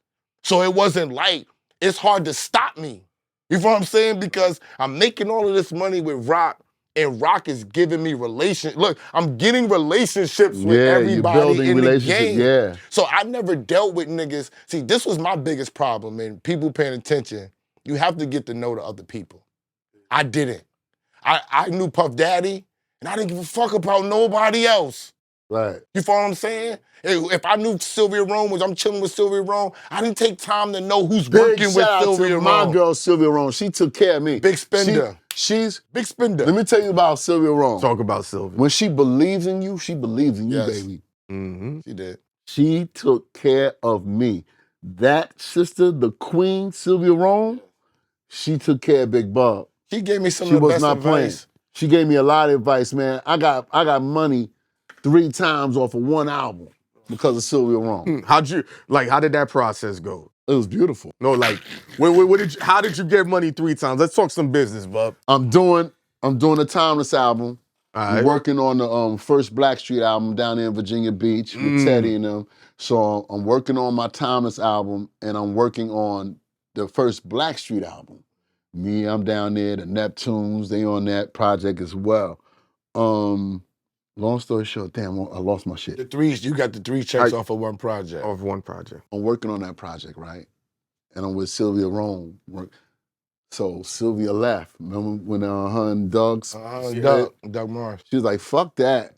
B: So it wasn't like, it's hard to stop me. You know what I'm saying? Because I'm making all of this money with Rock, and Rock is giving me relationships. Look, I'm getting relationships with everybody in the game. So I never dealt with niggas. See, this was my biggest problem, and people paying attention. You have to get to know the other people. I didn't. I knew Puff Daddy, and I didn't give a fuck about nobody else.
C: Right.
B: You follow what I'm saying? If I knew Sylvia Rhone I'm chilling with Sylvia Rhone, I didn't take time to know who's working with Sylvia Rhone.
C: My girl Sylvia Rhone, she took care of me.
B: Big spender.
C: She's
B: big spender.
C: Let me tell you about Sylvia Rhone.
D: Talk about Sylvia.
C: When she believes in you, she believes in you, baby.
B: She did.
C: She took care of me. That sister, the queen, Sylvia Rhone, she took care of Big Bub.
B: She gave me some of the best advice.
C: Playing. She gave me a lot of advice, man. I got money 3 times off of one album because of Sylvia Rhone.
D: How did that process go?
C: It was beautiful.
D: No, like, how did you get money 3 times? Let's talk some business, Bub.
C: I'm doing a Timeless album.
D: Right.
C: I'm working on the first Blackstreet album down there in Virginia Beach with Teddy and them. So I'm working on my Timeless album, and I'm working on the first Blackstreet album. I'm down there, the Neptunes, they on that project as well. Long story short, damn, I lost my shit.
B: You got the 3 checks off of one project.
D: Off one project.
C: I'm working on that project, right? And I'm with Sylvia Rhone. So Sylvia left. Remember when her and Doug
B: Morris.
C: She was like, fuck that.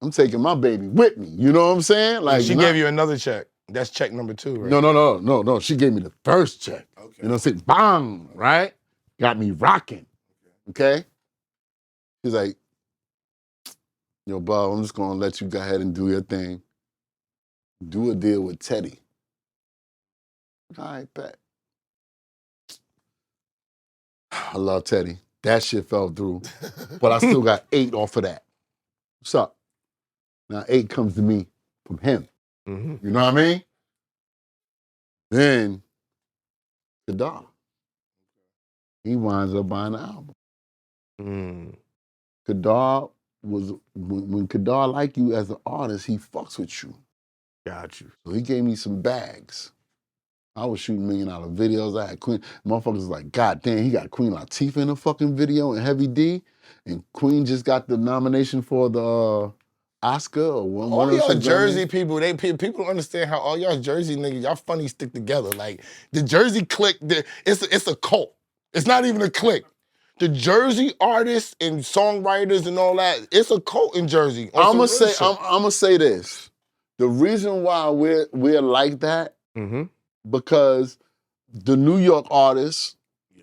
C: I'm taking my baby with me. You know what I'm saying? Like,
B: she gave you another check. That's check number 2, right?
C: No. She gave me the first check. Okay. You know what I'm saying? Bang, right? Got me rocking. Okay? She's like, Yo, Bub, I'm just gonna let you go ahead and do your thing. Do a deal with Teddy. All right, bet. I love Teddy. That shit fell through. But I still got 8 off of that. What's up? Now 8 comes to me from him.
D: Mm-hmm.
C: You know what I mean? Then the dog. He winds up buying the album. Kadar was, when Kadar like you as an artist, he fucks with you.
D: Got you.
C: So he gave me some bags. I was shooting $1 million videos. I had Queen. Motherfuckers was like, God damn, he got Queen Latifah in the fucking video and Heavy D. And Queen just got the nomination for the Oscar or one
B: All
C: of
B: y'all
C: those
B: Jersey people, people don't understand how all y'all Jersey niggas, y'all funny stick together. Like the Jersey clique, it's a cult. It's not even a clique. The Jersey artists and songwriters and all that, it's a cult in Jersey.
C: I'm gonna say this. The reason why we're like that, because the New York artists,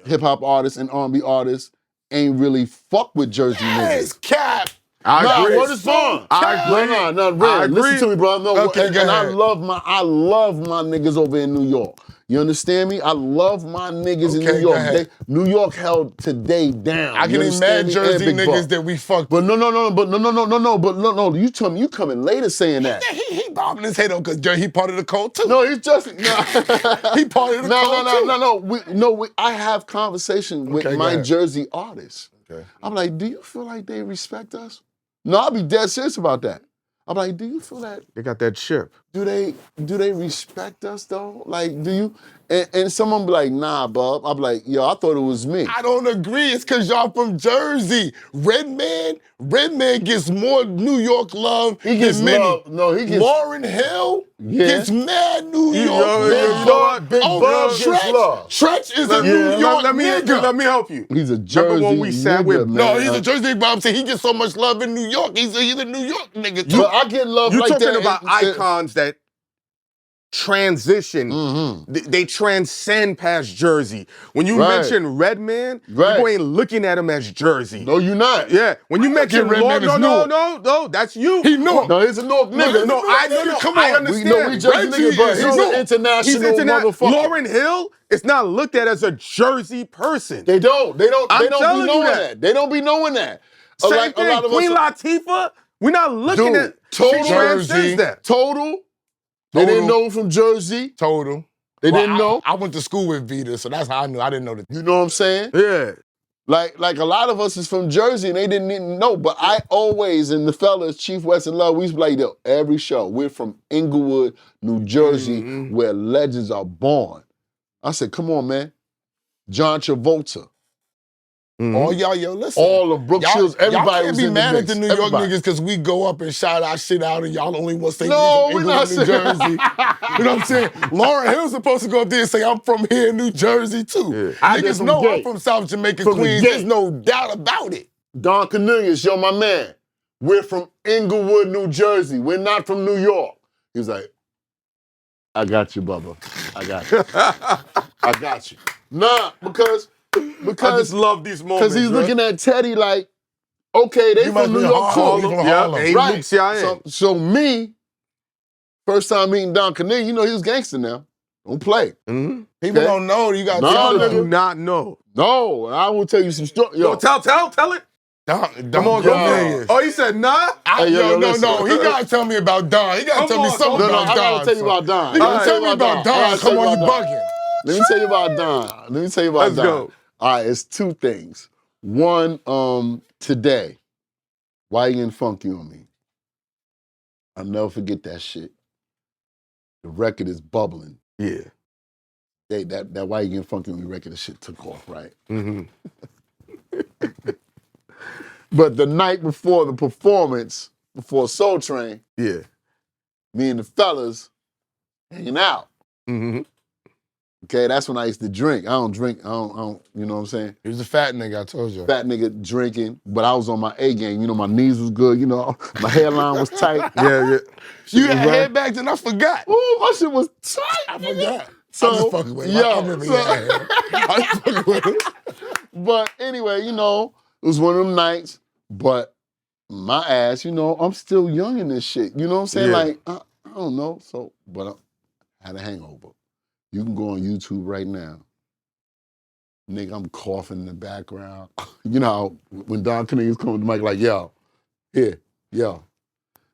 C: hip hop artists and R&B artists ain't really fuck with Jersey niggas.
B: Cap.
D: I agree.
C: What is fun?
D: I agree.
C: No, Red. Listen to me, bro. No,
B: Okay,
C: and
B: go
C: I
B: ahead.
C: love my niggas over in New York. You understand me? I love my niggas in
B: Okay,
C: New
B: go
C: York.
B: ahead.
C: New York held today down.
B: I
C: You
B: can
C: understand
B: imagine
C: me? And
B: Jersey
C: Big
B: niggas
C: Bub.
B: that we fucked.
C: But no. You tell me, you coming later saying that.
B: He bobbing his head on because he part of the cult too.
C: No, he's just
B: He part of the cult too.
C: I have conversation with
B: Okay, go
C: my
B: ahead.
C: Jersey artists.
B: Okay.
C: I'm like, do you feel like they respect us? No, I'll be dead serious about that. I'm like, do you feel that?
D: They got that chip.
C: Do they respect us though? Like, do you? And someone be like, nah, Bub. I'm like, yo, I thought it was me.
B: I don't agree. It's because y'all from Jersey. Redman gets more New York love
C: He gets
B: than many.
C: love. No, he gets.
B: Lauren Hill
C: Yeah.
B: gets mad New York.
D: you know what?
C: Big Bub gets love.
B: Tretch is a New York nigga.
D: Let me help you.
C: He's a Jersey
D: Remember when we sat
C: nigga,
D: with-
C: man.
B: No, he's a Jersey nigga, but I'm saying he gets so much love in New York. He's a New York nigga too.
C: But I get love
D: You're
C: like
D: talking
C: that.
D: about icons that transition. They transcend past Jersey. When you
C: Right.
D: mention Redman,
C: Right.
D: people ain't looking at him as Jersey.
C: No, you're not.
D: Yeah. When you mention
B: Redman
D: Lord,
B: is
D: no, that's you.
B: He knew.
C: No, he's a North nigga.
D: No,
B: Come
D: I
B: on.
D: understand.
C: We Jersey niggas, but he's an international motherfucker.
D: Lauren Hill is not looked at as a Jersey person.
C: They don't be
D: telling you
C: knowing
D: that.
C: that. They don't be knowing that.
D: Same
C: Like,
D: thing.
C: a lot of
D: Queen
C: us,
D: Latifah, we're not looking
C: Dude,
D: at
C: total
D: she transcends that.
C: Total. They didn't know him from Jersey.
B: Total.
C: They didn't know.
B: I went to school with Vita, so that's how I knew. I didn't know that.
C: You know what I'm saying?
D: Yeah.
C: Like a lot of us is from Jersey and they didn't even know. But I always, and the fellas, Chief West and Love, we used to be like, yo, every show, we're from Inglewood, New Jersey, where legends are born. I said, come on, man. John Travolta.
B: All y'all, listen.
C: All of Brooke Shields, everybody
B: y'all can't
C: was
B: be
C: in
B: mad
C: the
B: at the
C: mix.
B: New York
C: Everybody.
B: niggas because we go up and shout our shit out and y'all only want to say
C: No,
B: we
C: we're
B: from
C: not
B: New
C: saying-
B: Jersey. You know what I'm saying? Lauren Hill's supposed to go up there and say, I'm from here in New Jersey too.
C: I did
B: Niggas
C: from
B: know
C: gay.
B: I'm from South Jamaica,
C: From the
B: Queens.
C: gay.
B: There's no doubt about it.
C: Don Cornelius, yo, my man. We're from Inglewood, New Jersey. We're not from New York. He was like, I got you, Bubba. I got you. I got you. Nah, because
D: I just love these moments.
C: he's
D: bro.
C: looking at Teddy like, okay, they
B: You must
C: from
B: be
C: New York
B: Harlem.
C: too.
B: You from
D: Yeah,
B: Harlem.
D: and he
C: Right.
D: loops y'all in.
C: So me, first time meeting Don Cornelius, you know he was gangster now. Don't play.
D: Mhm.
B: People
C: Okay.
B: don't know. You got
C: Nah,
B: to
C: nigga.
D: Do not know.
C: No, I will tell you some stories.
D: Yo, tell it.
B: Come
D: on,
C: go.
D: Oh, he said nah.
C: Hey, yo,
B: no,
C: listen.
B: he gotta tell me about Don. He gotta tell me something
C: No,
B: about
C: I
B: Don.
C: gotta tell you about Don.
B: You
C: I
B: gotta tell me about Don.
C: I gotta tell
B: Come on, you
C: about Don.
B: bugging.
C: Let me tell you about Don.
D: Let's
C: Don.
D: go.
C: All right, it's two things. One, today, why you getting funky on me? I'll never forget that shit. The record is bubbling.
D: Yeah.
C: That why you getting funky on me record, the shit took off, right?
D: Mm-hmm.
C: But the night before the performance, before Soul Train,
D: Yeah.
C: me and the fellas hanging out.
D: Mm-hmm.
C: Okay, that's when I used to drink. I don't drink. I don't. You know what I'm saying?
B: He was a fat nigga, I told you.
C: Fat nigga drinking, but I was on my A game. You know, my knees was good. You know, my hairline was tight.
D: Yeah.
B: You had
C: Right.
B: head back, and I forgot.
C: Ooh, my shit was tight.
B: I forgot.
C: So,
B: I'm just fucking with him.
C: yo,
B: I remember
C: so-
B: that. I'm just fucking with him.
C: But anyway, you know, it was one of them nights. But my ass, you know, I'm still young in this shit. You know what I'm saying?
D: Yeah.
C: Like, I don't know. So, but I had a hangover. You can go on YouTube right now. Nigga, I'm coughing in the background. You know how when Don Cornelius comes to the mic, like, yo, here, yo.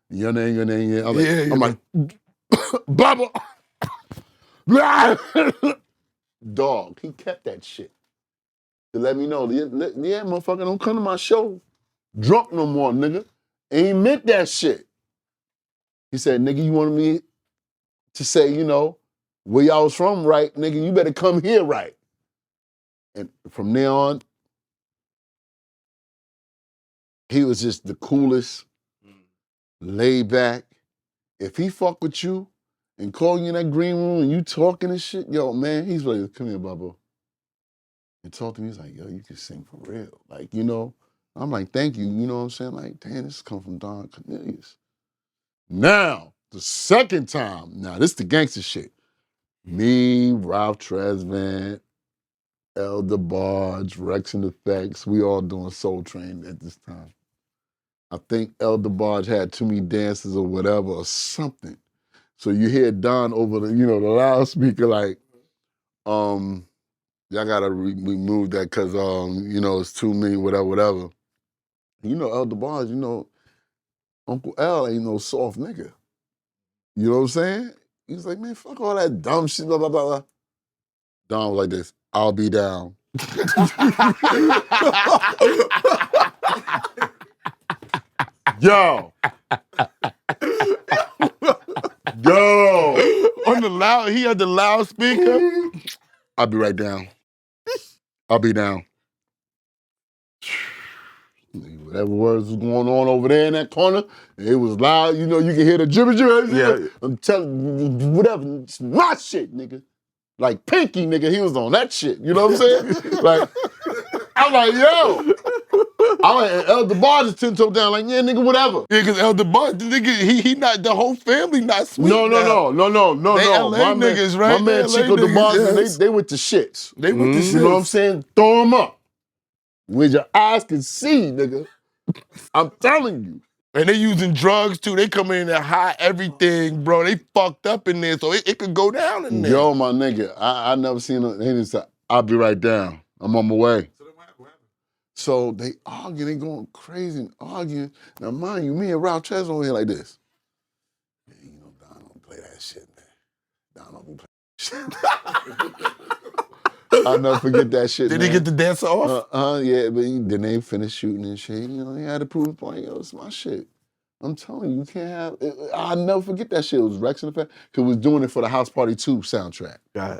C: Your name, yeah. I'm like, Bubba. Dog, he kept that shit to let me know, yeah, motherfucker, don't come to my show drunk no more, nigga. And he meant that shit. He said, nigga, you wanted me to say, you know, where y'all was from right, nigga, you better come here right. And from there on, he was just the coolest, laid back. If he fuck with you and call you in that green room and you talking and shit, yo, man, he's like, come here, Bubba. And talk to me, he's like, yo, you can sing for real. Like, you know, I'm like, thank you. You know what I'm saying? Like, damn, this come from Don Cornelius. Now, the second time, now this the gangster shit. Me, Ralph Tresvant, El DeBarge, Rex and Effects, we all doing Soul Train at this time. I think El DeBarge had too many dances or whatever or something. So you hear Don over the, you know, the loudspeaker like, y'all gotta remove that because, you know, it's too many, whatever. You know, El DeBarge, you know, Uncle L ain't no soft nigga. You know what I'm saying? He's like, man, fuck all that dumb shit, blah, blah, blah, blah. Don was like this, I'll be down. Yo.
B: On the loud, he had the loudspeaker.
C: I'll be right down. I'll be down. Whatever words was going on over there in that corner, it was loud. You know, you can hear the gibber.
D: Yeah.
C: I'm telling you, whatever, it's my shit, nigga. Like Pinky, nigga, he was on that shit. You know what I'm saying? Like, I'm like, yo. I'm like, El DeBarge is 10 toe down, like, yeah, nigga, whatever.
B: Yeah, because El DeBarge, the nigga, he not, the whole family not sweet
C: No.
B: They LA
C: My
B: niggas, right?
C: My man
B: They LA
C: Chico
B: niggas,
C: DeBarge,
B: yes.
C: they with the shits.
B: They with the shits.
C: You know what I'm saying? Throw them up. Where your eyes can see, nigga. I'm telling you.
B: And they using drugs too. They coming in there high everything, bro. They fucked up in there, so it could go down in there.
C: Yo, my nigga, I never seen him. He just said, I'll be right down. I'm on my way.
A: So then what happened?
C: So they arguing, they going crazy and arguing. Now, mind you, me and Ralph Tresvant over here like this. Yeah, you know, Don don't play that shit, man. Don don't be playing that shit. I'll never forget that shit,
B: Did
C: man.
B: he get the dancer off?
C: Yeah, but then they finished shooting and shit. You know, he had to prove his point. Yo, it's my shit. I'm telling you, you can't have. I'll never forget that shit. It was Rex and the Fact, because we was doing it for the House Party 2 soundtrack.
D: Yeah.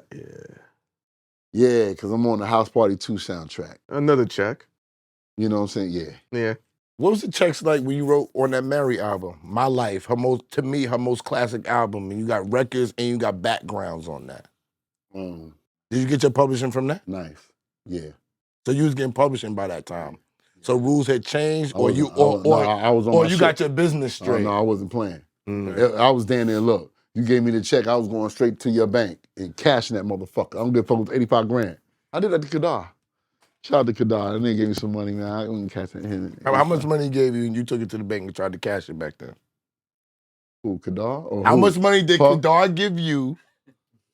C: Yeah, because I'm on the House Party 2 soundtrack.
D: Another check.
C: You know what I'm saying? Yeah.
D: Yeah.
B: What was the checks like when you wrote on that Mary album? My Life, her most classic album, and you got records and you got backgrounds on that. Did you get your publishing from that?
C: Nice. Yeah.
B: So you was getting publishing by that time. So rules had changed,
C: I was on
B: or
C: my
B: you
C: shit.
B: got your business straight.
C: No, I wasn't playing.
D: Mm.
C: I was down there, look, you gave me the check, I was going straight to your bank and cashing that motherfucker. I don't give a fuck with 85 grand. I did that to Kadar. Shout out to Kadar. That nigga gave me some money, man. I wouldn't cash that.
B: How much money he gave you and you took it to the bank and tried to cash it back then?
C: Who, Kadar? Or
B: How
C: who?
B: much money did
C: Puff?
B: Kadar give you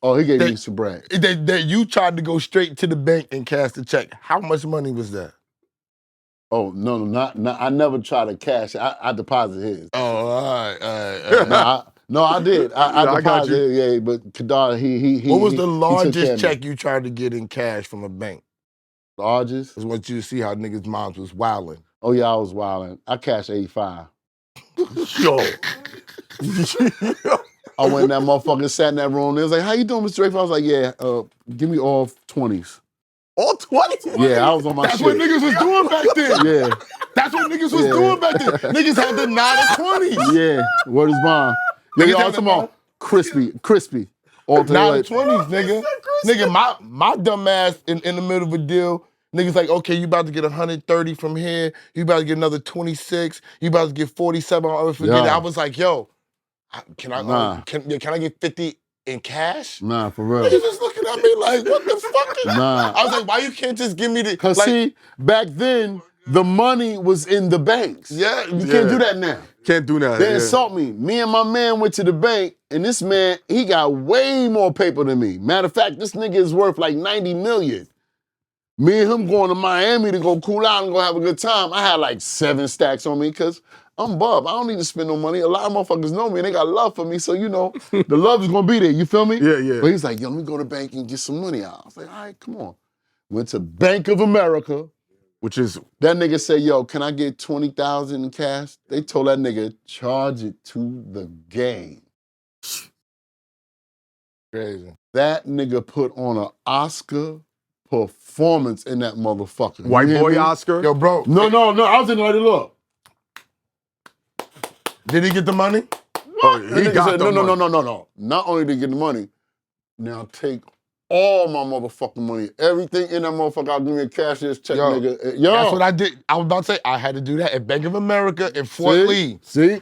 C: Oh, he gave me some bread.
B: that you tried to go straight to the bank and cash the check? How much money was that?
C: Oh, no, not I never tried to cash it. I deposited his.
B: Oh, all right.
C: No, I did. I
D: I got you.
C: deposited, yeah, but Kadar, he
B: What was
C: he-
B: the
C: he took care
B: largest
C: of me.
B: check you tried to get in cash from a bank?
C: Largest?
B: I just want you to see how niggas' moms was wilding.
C: Oh, yeah, I was wilding. I cashed 85.
D: Yo.
C: I went in that motherfucker, sat in that room. They was like, how you doing, Mr. Drake? I was like, yeah, give me all 20s.
D: All 20?
C: Yeah, I was on my
B: That's
C: shit.
B: what niggas was doing back then.
C: Yeah,
B: That's what niggas was doing back then. Niggas had the 9 or 20s.
C: yeah. Word is bond. Yeah,
B: Niggas
C: yo,
B: had
C: I'm
B: the
C: talking about crispy. All
B: 9 or 20s, nigga. Nigga, my dumb ass in the middle of a deal, niggas like, okay, you about to get 130 from here. You about to get another 26. You about to get 47. I'll never forget it.
C: Yeah.
B: I was like, yo, can I
C: Nah.
B: can I get 50 in cash?
C: Nah, for
B: Niggas
C: real.
B: just looking at me like, what the fuck?
C: Nah.
B: I was like, why you can't just give me the
C: Cause
B: like,
C: see, back then, the money was in the banks.
B: Yeah,
C: You can't do that now.
D: Can't do that.
C: They
D: yeah.
C: insult me. Me and my man went to the bank, and this man, he got way more paper than me. Matter of fact, this nigga is worth like 90 million. Me and him going to Miami to go cool out and go have a good time. I had like 7 stacks on me because I'm Bub. I don't need to spend no money. A lot of motherfuckers know me and they got love for me. So, you know, the love is going to be there. You feel me?
D: Yeah, yeah.
C: But he's like, yo, let me go to the bank and get some money out. I was like, all right, come on. Went to Bank of America.
D: Which is,
C: That nigga said, yo, can I get 20,000 in cash? They told that nigga, charge it to the game.
B: crazy.
C: That nigga put on an Oscar performance in that motherfucker. You
D: white
C: hear
D: boy
C: me?
B: Yo,
D: Oscar.
B: bro,
C: No, I was in there like, look.
B: did he get the money?
D: Oh,
C: That
D: he
C: nigga
D: got
C: said,
D: the money.
C: no. Not only did he get the money, now take all my motherfucking money. Everything in that motherfucker, I'll give me a cashier's check,
B: Yo,
C: nigga. Yo.
B: That's what I did. I was about to say, I had to do that at Bank of America in Fort Lee.
C: See?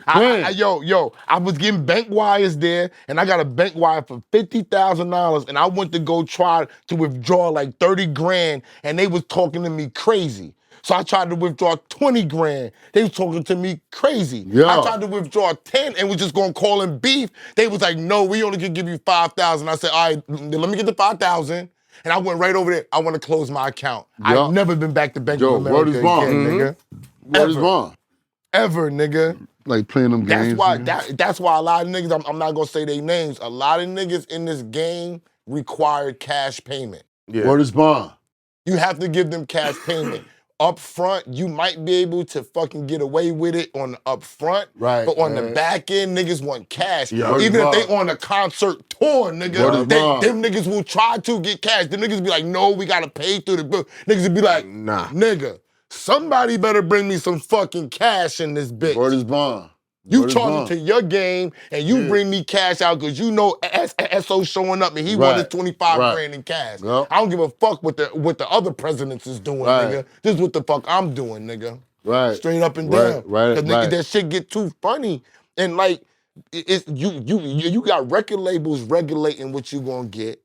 B: Yo, I was getting bank wires there, and I got a bank wire for $50,000, and I went to go try to withdraw like 30 grand, and they was talking to me crazy. So I tried to withdraw 20 grand. They was talking to me crazy.
C: Yeah.
B: I tried to withdraw 10 and was just gonna call in beef. They was like, no, we only can give you 5,000. I said, all right, let me get the 5,000. And I went right over there. I want to close my account.
C: Yeah.
B: I've never been back to Bank
C: Yo,
B: of
C: word
B: America
C: is bond.
B: again, nigga.
C: What is wrong?
B: Ever, nigga.
C: Like playing them
B: That's
C: games.
B: why.
C: nigga.
B: That's why a lot of niggas. I'm not gonna say their names. A lot of niggas in this game required cash payment.
D: Yeah.
C: Word is bond.
B: You have to give them cash payment. Up front, you might be able to fucking get away with it on the up front.
C: Right,
B: But on the
C: right.
B: back end, niggas want cash.
D: Yeah.
B: Even if
C: Word is
B: they on a concert tour,
C: Word
B: nigga,
C: is bond.
B: them niggas will try to get cash. Them niggas be like, no, we gotta pay through the bill. Niggas will be like,
D: Nah.
B: nigga, somebody better bring me some fucking cash in this bitch.
C: Word is bond.
B: You
C: Word is
B: charge
C: bond.
B: to your game and you bring me cash out because you know SO showing up and he wanted
C: Right,
B: 25
C: right.
B: grand in cash.
C: Yep.
B: I don't give a fuck what the other presidents is doing,
C: Right.
B: nigga. This is what the fuck I'm doing, nigga.
C: Right.
B: Straight up and
C: Right,
B: down.
C: right,
B: Cause
C: right.
B: that shit get too funny. And like, you got record labels regulating what you gonna get.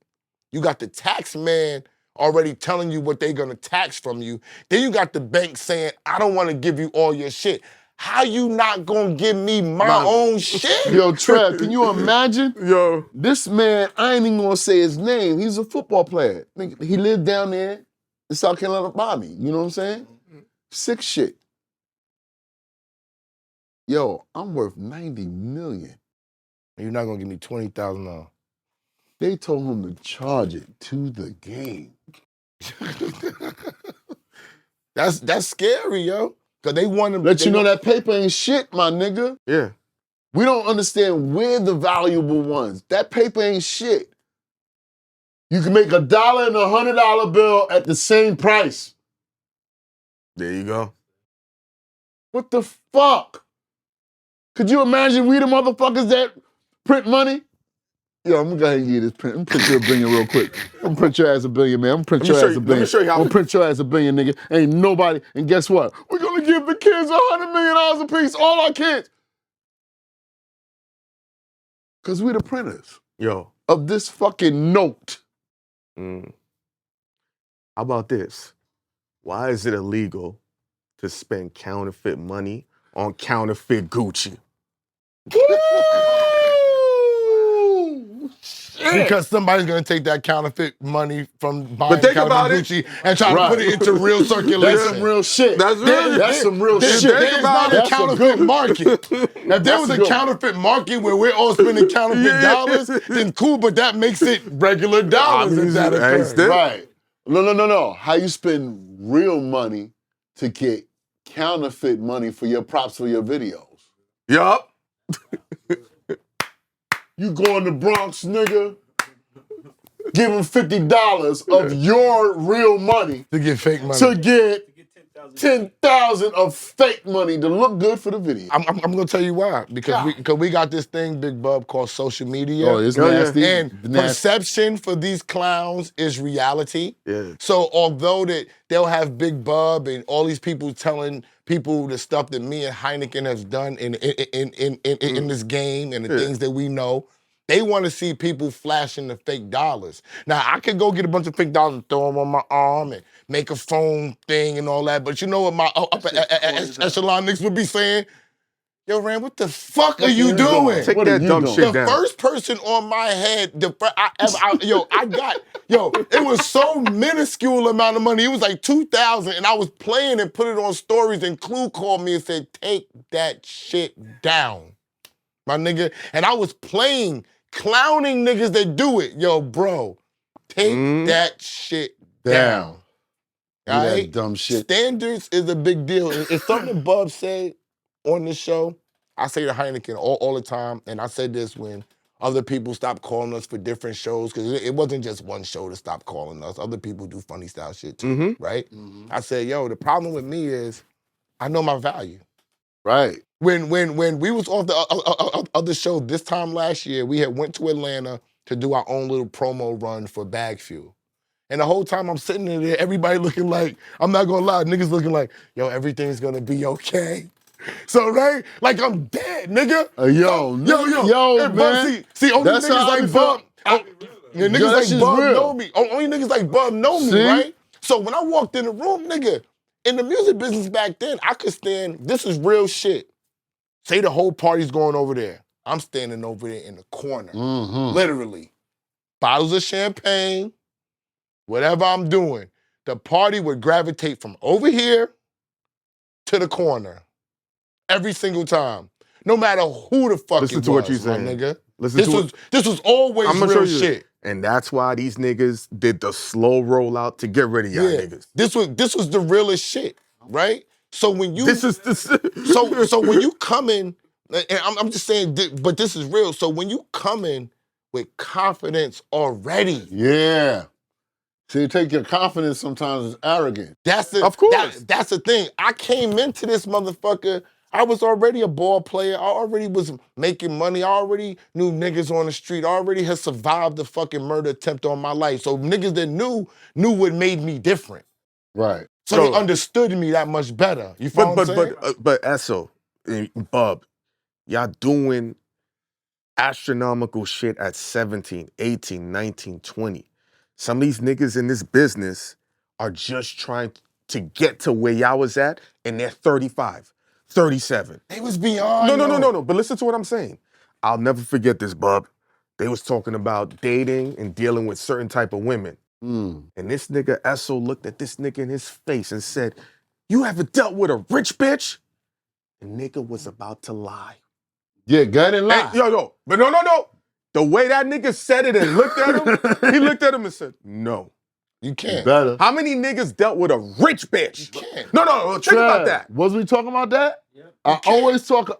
B: You got the tax man already telling you what they gonna tax from you. Then you got the bank saying, I don't wanna give you all your shit. How you not gonna give me my own shit?
C: Yo, Trev, can you imagine?
D: Yo.
C: This man, I ain't even gonna say his name. He's a football player. Nigga, he lived down there in South Carolina by me. You know what I'm saying? Sick shit. Yo, I'm worth 90 million.
B: You're not gonna give me $20,000.
C: They told him to charge it to the game.
B: That's scary, yo. Cause they want to
C: Let you know that paper ain't shit, my nigga.
D: Yeah.
C: We don't understand we're the valuable ones. That paper ain't shit. You can make $1 and $100 bill at the same price.
D: There you go.
C: What the fuck? Could you imagine we the motherfuckers that print money? Yo, I'm gonna go ahead and give you this print. I'm gonna print you a billion real quick. I'm gonna print your ass a billion, man. I'm gonna print
D: Let me
C: your
D: show
C: ass
D: you-
C: a
D: let me
C: billion.
D: show you how-
C: I'm gonna print your ass a billion, nigga. Ain't nobody. And guess what? We're gonna give the kids $100 million a piece, all our kids. Cause we the printers
D: Yo.
C: of this fucking note.
D: Mm. How about this? Why is it illegal to spend counterfeit money on counterfeit Gucci?
B: Because somebody's gonna take that counterfeit money from buying
D: think
B: counterfeit
D: about it.
B: Gucci and try
C: Right.
B: to put it into real circulation.
C: That's some real shit.
D: That's really-
C: That's some real
B: There-
C: shit.
B: There's not a
C: That's a
B: counterfeit
C: good-
B: market. If there
C: That's
B: was
C: a
B: a
C: good-
B: counterfeit market where we're all spending counterfeit
D: Yeah.
B: dollars, then cool, but that makes it regular dollars
D: I mean,
B: if that
D: hey,
B: occurs.
D: still-
C: Right. No. How you spend real money to get counterfeit money for your props for your videos?
D: Yup.
C: You go in the Bronx, nigga, give them $50 of your real money
B: To get fake money.
C: to get 10,000 of fake money to look good for the video.
B: I'm gonna tell you why. Because we got this thing, Big Bub, called social media.
C: Oh, it's
D: Oh, yeah.
C: nasty.
B: And
C: Nasty.
B: perception for these clowns is reality.
D: Yeah.
B: So although that they'll have Big Bub and all these people telling people the stuff that me and Heineken has done in this game and the things that we know, they want to see people flashing the fake dollars. Now, I could go get a bunch of fake dollars and throw them on my arm and make a phone thing and all that. But you know what my upper echelon niggas would be saying? Yo, Ran, what the fuck are you doing?
D: Take
C: What are
D: that
C: you
D: dumb
C: doing?
D: shit
B: The
D: down.
B: first person on my head, it was so minuscule amount of money. It was like 2,000, and I was playing and put it on stories, and Clue called me and said, take that shit down, my nigga. And I was playing, clowning niggas that do it. Yo, bro, take that shit down.
C: Do
B: All
C: that
B: right?
C: dumb shit.
B: Standards is a big deal. It's something Bub said on this show. I say to Heineken all the time, and I said this when other people stopped calling us for different shows, because it wasn't just one show to stop calling us. Other people do funny style shit too, right? I said, yo, the problem with me is I know my value.
C: Right.
B: When we was off the other show this time last year, we had went to Atlanta to do our own little promo run for BagFuel. And the whole time I'm sitting in there, everybody looking like, I'm not gonna lie, niggas looking like, yo, everything's gonna be okay. So, right? Like, I'm dead, nigga.
C: Yo,
B: Hey,
C: man.
B: Bub, see, only
C: That's
B: niggas
C: how I
B: like
C: feel.
B: Bub. Niggas
C: that
B: like
C: shit's
B: Bub
C: real.
B: know me. Only niggas like Bub know me,
C: See?
B: right? So when I walked in the room, nigga, in the music business back then, I could stand, this is real shit. Say the whole party's going over there. I'm standing over there in the corner, literally. Bottles of champagne, whatever I'm doing. The party would gravitate from over here to the corner every single time. No matter who the fuck
D: Listen
B: it
D: to
B: was,
D: what you
B: my
D: saying.
B: nigga.
D: Listen
B: This was always
D: I'm gonna
B: real
D: show you.
B: shit.
D: And that's why these niggas did the slow rollout to get rid of y'all niggas.
B: This was the realest shit, right? So when you
D: This is the
B: so when you come in, and I'm just saying, but this is real. So when you come in with confidence already,
C: Yeah. So you take your confidence sometimes as arrogant.
B: that's the
D: Of course.
B: that's the thing. I came into this motherfucker. I was already a ball player. I already was making money. I already knew niggas on the street. I already had survived the fucking murder attempt on my life. So niggas that knew what made me different.
C: Right.
B: So they understood me that much better. You follow what I'm saying?
D: but Esso and Bub, y'all doing astronomical shit at 17, 18, 19, 20. Some of these niggas in this business are just trying to get to where y'all was at, and they're 35, 37.
B: They was beyond.
D: No. But listen to what I'm saying. I'll never forget this, Bub. They was talking about dating and dealing with certain type of women. And this nigga Esso looked at this nigga in his face and said, "You ever dealt with a rich bitch?" The nigga was about to lie.
C: Yeah, gun and lie.
D: Hey, yo. But no. The way that nigga said it and looked at him, he looked at him and said, "No.
B: You can't.
C: Better.
D: How many niggas dealt with a rich bitch?"
B: You can't.
D: No, think about that.
C: Was we talking about that? I always talk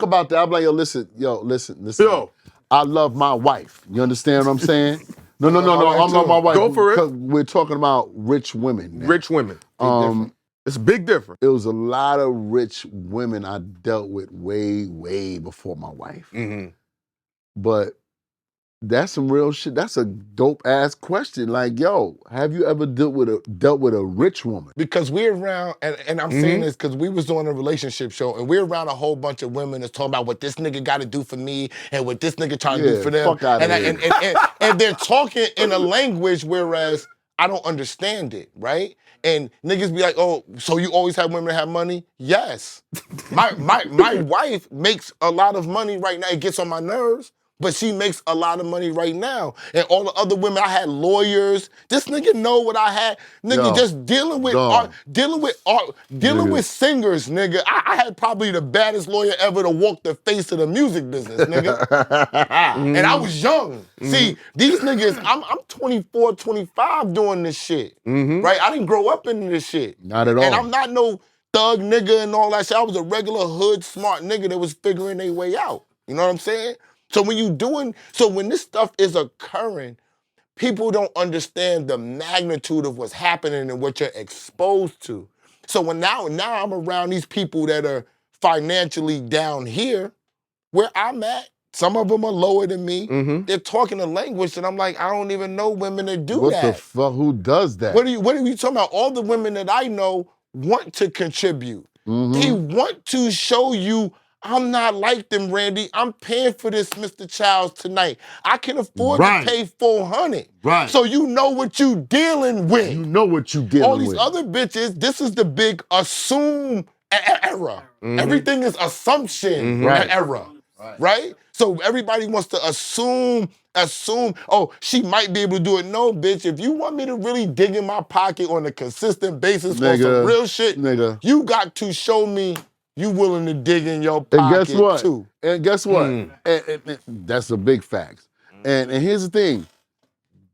C: about that. I'm like, listen.
D: Yo.
C: I love my wife. You understand what I'm saying? No. I love my wife.
D: Go for it.
C: Because we're talking about rich women. Man.
D: Rich women. It's a big difference.
C: It was a lot of rich women I dealt with way before my wife. But that's some real shit. That's a dope ass question. Like, yo, have you ever dealt with a rich woman?
B: Because we're around, and I'm saying this because we was doing a relationship show, and we're around a whole bunch of women that's talking about what this nigga got to do for me and what this nigga trying to do for them.
C: Fuck out of here.
B: And they're talking in a language whereas I don't understand it, right? And niggas be like, oh, so you always have women that have money? Yes. My wife makes a lot of money right now. It gets on my nerves. But she makes a lot of money right now. And all the other women, I had lawyers. This nigga know what I had. Nigga, just dealing with singers, nigga. I had probably the baddest lawyer ever to walk the face of the music business, nigga. And I was young. See, these niggas, I'm 24, 25 doing this shit, right? I didn't grow up into this shit.
C: Not at all.
B: And I'm not no thug nigga and all that shit. I was a regular hood smart nigga that was figuring their way out. You know what I'm saying? So when this stuff is occurring, people don't understand the magnitude of what's happening and what you're exposed to. So when now I'm around these people that are financially down here, where I'm at, some of them are lower than me. They're talking a language that I'm like, I don't even know women that do that.
C: What the fuck? Who does that?
B: What are you talking about? All the women that I know want to contribute. They want to show you, I'm not like them, Randy. I'm paying for this, Mr. Childs, tonight. I can afford
C: Right.
B: to pay $400.
C: Right.
B: So you know what you dealing with.
C: You know what you dealing
B: All these
C: with.
B: other bitches, this is the big assume era.
D: Mhm.
B: Everything is assumption
C: Right.
B: era. Right? So everybody wants to assume, oh, she might be able to do it. No, bitch, if you want me to really dig in my pocket on a consistent basis on some real shit, you got to show me you willing to dig in your pocket
C: And guess what?
B: too.
C: And guess what?
D: Mm.
C: And that's a big fact. And here's the thing.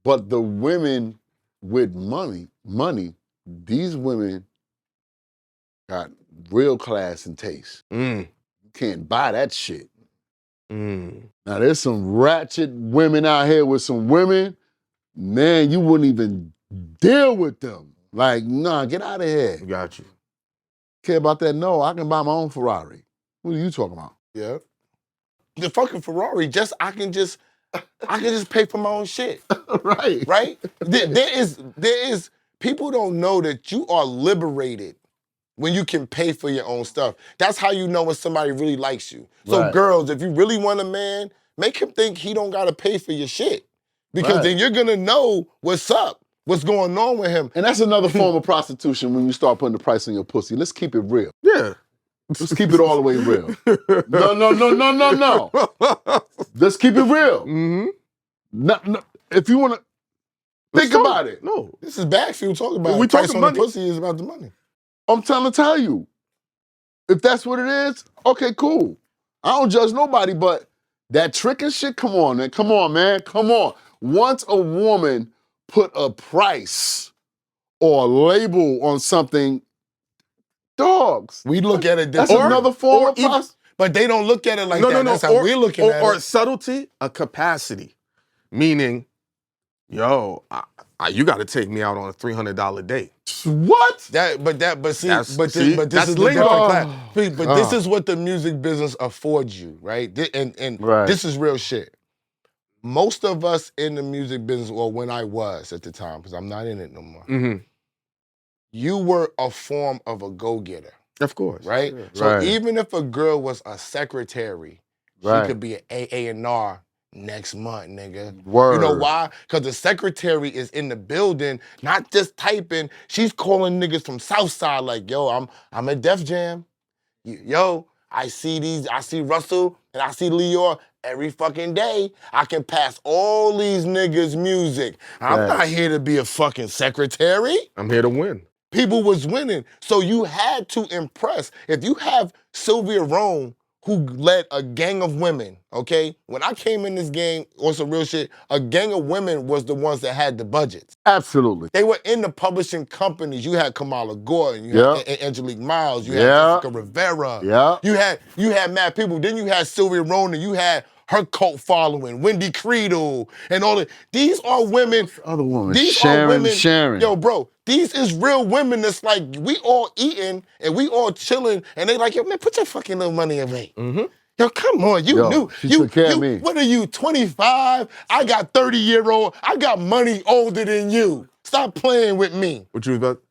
C: But the women with money, these women got real class and taste.
D: Mm.
C: You can't buy that shit.
D: Mm.
C: Now there's some ratchet women out here with some women, man, you wouldn't even deal with them. Like, nah, get out of here.
D: Got you.
C: Care about that? No, I can buy my own Ferrari. What are you talking about?
B: Yeah. The fucking Ferrari, I can just pay for my own shit.
C: Right.
B: Right? There is, people don't know that you are liberated when you can pay for your own stuff. That's how you know when somebody really likes you. So
C: Right.
B: girls, if you really want a man, make him think he don't gotta pay for your shit. Because
C: Right.
B: then you're gonna know what's up, what's going on with him.
C: And that's another form of prostitution when you start putting the price on your pussy. Let's keep it real.
D: Yeah.
C: Let's keep it all the way real. No. Let's keep it real.
D: Mm-hmm.
C: No, if you want to think about it.
D: No.
B: This is BagFuel talking about
D: We
B: it. Price
D: talking
B: on
D: money.
B: the pussy is about the money.
C: I'm trying to tell you. If that's what it is, okay, cool. I don't judge nobody, but that tricking shit, come on, man. Come on, man. Come on. Once a woman put a price or a label on something, dogs.
B: We look at it
C: That's
B: different.
C: another form
D: or
C: of
D: even-
C: prostitution.
B: But they don't look at it like that.
D: No.
B: That's how we're looking at
D: or
B: it.
D: a subtlety, a capacity. Meaning, yo, you got to take me out on a $300 date.
C: What?
B: But this
D: That's
B: is the
D: lingo.
B: different class. But
C: God.
B: this is what the music business affords you, right? And
C: Right.
B: this is real shit. Most of us in the music business, or when I was at the time, because I'm not in it no more,
D: Mm-hmm.
B: you were a form of a go-getter,
D: Of course.
B: right?
D: Yeah.
B: So
C: Right.
B: even if a girl was a secretary,
C: Right.
B: she could be an A&R next month, nigga.
C: Word.
B: You know why? Because the secretary is in the building, not just typing. She's calling niggas from Southside like, yo, I'm at Def Jam. Yo, I see Russell and I see Leor every fucking day. I can pass all these niggas music. I'm
C: Facts.
B: not here to be a fucking secretary.
D: I'm here to win.
B: People was winning. So you had to impress. If you have Sylvia Rhone, who led a gang of women, okay? When I came in this game, on some real shit, a gang of women was the ones that had the budgets.
C: Absolutely.
B: They were in the publishing companies. You had Kamala Gordon, you
C: Yeah.
B: had Angelique Miles, you
C: Yeah.
B: had Jessica Rivera.
C: Yeah.
B: You had mad people. Then you had Sylvia Rhone, and you had her cult following, Wendy Creedle, and all that. These are women.
C: Other woman.
B: These
C: Sharon,
B: are women.
C: Sharon.
B: Yo, bro, these is real women that's like, we all eating and we all chilling, and they like, yo, man, put your fucking little money away.
D: Mm-hmm.
B: Yo, come on, you
C: Yo,
B: knew.
C: she took care of me.
B: What are you, 25? I got 30-year-old. I got money older than you. Stop playing with me.
D: What you was about?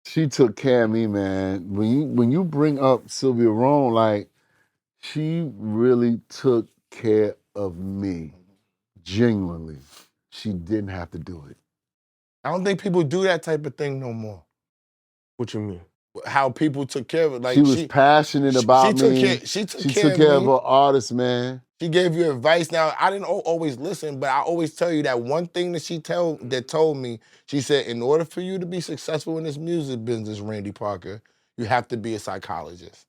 C: She took care of me, man. When you bring up Sylvia Rhone, like, she really took care of me. Genuinely. She didn't have to do it.
B: I don't think people do that type of thing no more.
D: What you mean?
B: How people took care of it. Like
C: she was passionate about me.
B: She took
C: She
B: care
C: took care
B: of
C: of
B: me.
C: her artist, man.
B: She gave you advice. Now, I didn't always listen, but I always tell you that one thing that told me, she said, in order for you to be successful in this music business, Randy Parker, you have to be a psychologist.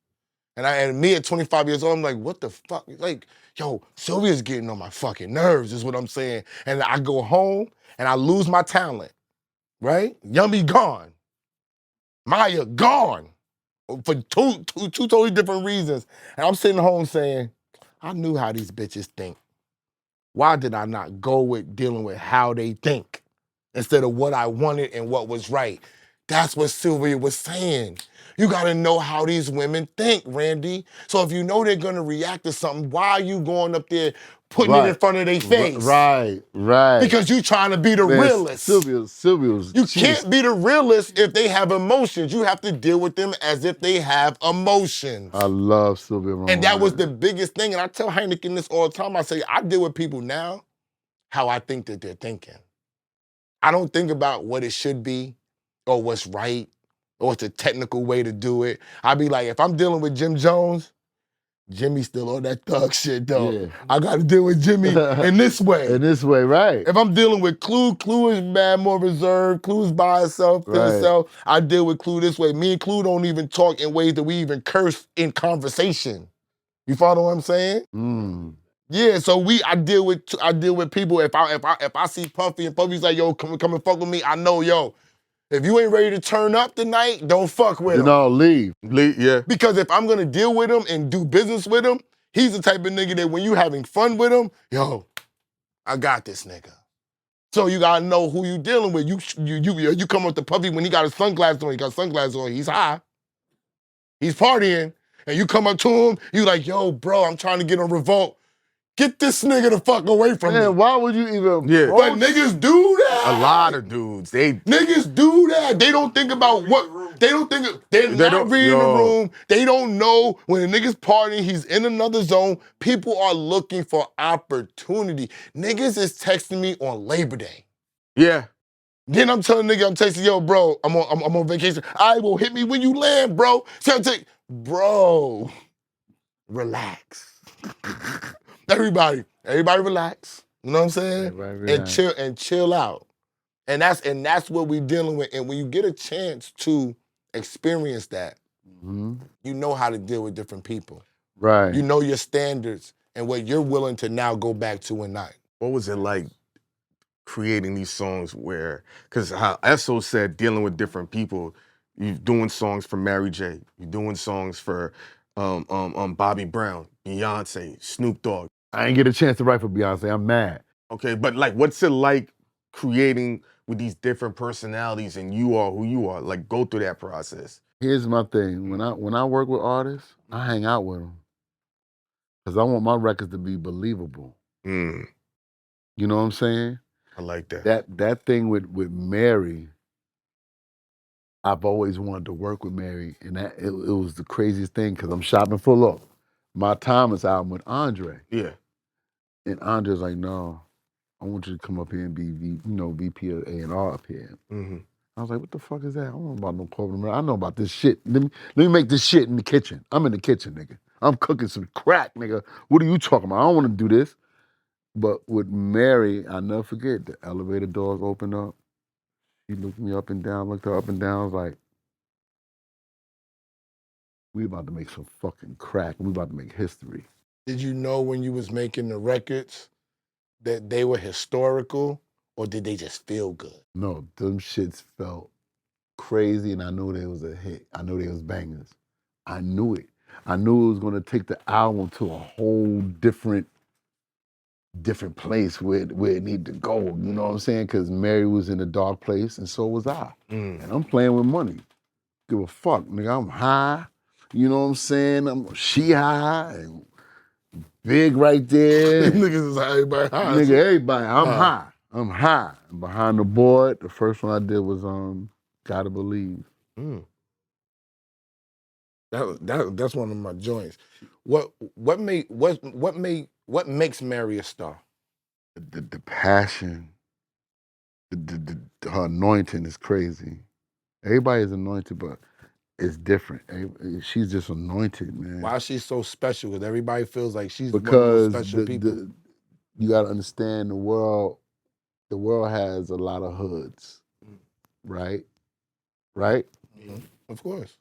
B: And me at 25 years old, I'm like, what the fuck? Like, yo, Sylvia's getting on my fucking nerves, is what I'm saying. And I go home and I lose my talent, right? Yummy gone. Maya gone. For two totally different reasons. And I'm sitting home saying, I knew how these bitches think. Why did I not go with dealing with how they think instead of what I wanted and what was right? That's what Sylvia was saying. You gotta know how these women think, Randy. So if you know they're gonna react to something, why are you going up there putting it in front of their face?
C: Right.
B: Because you trying to be the
C: Man,
B: realist.
C: Sylvia's
B: You can't be the realist if they have emotions. You have to deal with them as if they have emotions.
C: I love Sylvia Rhone.
B: And that was the biggest thing. And I tell Heineken this all the time. I say, I deal with people now how I think that they're thinking. I don't think about what it should be or what's right or what's a technical way to do it. I be like, if I'm dealing with Jim Jones, Jimmy's still on that thug shit, though.
C: Yeah.
B: I got to deal with Jimmy in this way.
C: In this way, right.
B: If I'm dealing with Clue is mad more reserved. Clue's by himself, to himself. I deal with Clue this way. Me and Clue don't even talk in ways that we even curse in conversation. You follow what I'm saying? Yeah, so I deal with people. If I see Puffy and Puffy's like, yo, come and fuck with me, I know, yo, if you ain't ready to turn up tonight, don't fuck with him.
C: No, leave.
D: Yeah.
B: Because if I'm gonna deal with him and do business with him, he's the type of nigga that when you having fun with him, yo, I got this nigga. So you gotta know who you dealing with. You come up to Puffy when he got his sunglasses on. He's high. He's partying. And you come up to him, you like, yo, bro, I'm trying to get on Revolt. Get this nigga the fuck away from me.
C: Why would you even?
D: Yeah.
B: But niggas do that.
D: A lot of dudes,
B: Niggas do that. They don't think about what, they're not reading the room. They don't know when a nigga's partying, he's in another zone. People are looking for opportunity. Niggas is texting me on Labor Day.
D: Yeah.
B: Then I'm telling nigga, I'm texting, yo, bro, I'm on vacation. I will hit me when you land, bro. Bro, relax. Everybody relax. You know what I'm saying? And chill out. And that's what we're dealing with. And when you get a chance to experience that, you know how to deal with different people.
C: Right.
B: You know your standards and what you're willing to now go back to and not.
D: What was it like creating these songs where, because how Esso said, dealing with different people, you're doing songs for Mary J, you're doing songs for Bobby Brown, Beyonce, Snoop Dogg.
C: I ain't get a chance to write for Beyonce. I'm mad.
D: Okay, but like, what's it like creating with these different personalities and you are who you are? Like, go through that process.
C: Here's my thing. When I work with artists, I hang out with them because I want my records to be believable. You know what I'm saying?
D: I like that.
C: That thing with Mary, I've always wanted to work with Mary, and it was the craziest thing because I'm shopping for look. My Thomas album with Andre.
D: Yeah.
C: And Andre's like, no, I want you to come up here and be VP of A&R up here. I was like, what the fuck is that? I don't know about no corporate. I know about this shit. Let me make this shit in the kitchen. I'm in the kitchen, nigga. I'm cooking some crack, nigga. What are you talking about? I don't want to do this. But with Mary, I'll never forget, the elevator doors opened up. She looked me up and down, looked her up and down. I was like, we about to make some fucking crack. We about to make history.
B: Did you know when you was making the records that they were historical, or did they just feel good?
C: No, them shits felt crazy, and I knew they was a hit. I knew they was bangers. I knew it. I knew it was gonna take the album to a whole different place where it needed to go. You know what I'm saying? Because Mary was in a dark place, and so was I. And I'm playing with money. Give a fuck, nigga. I'm high. You know what I'm saying? She high and big right there.
B: Niggas is high, everybody high.
C: Nigga, everybody. I'm high. I'm high. And behind the board, the first one I did was Gotta Believe.
B: That's one of my joints. What makes Mary a star?
C: The passion, her anointing is crazy. Everybody is anointed, but it's different. She's just anointed, man.
B: Why is she so special? Because everybody feels like she's
C: because
B: one of the most special people.
C: You gotta understand the world has a lot of hoods, right? Right?
B: Of course.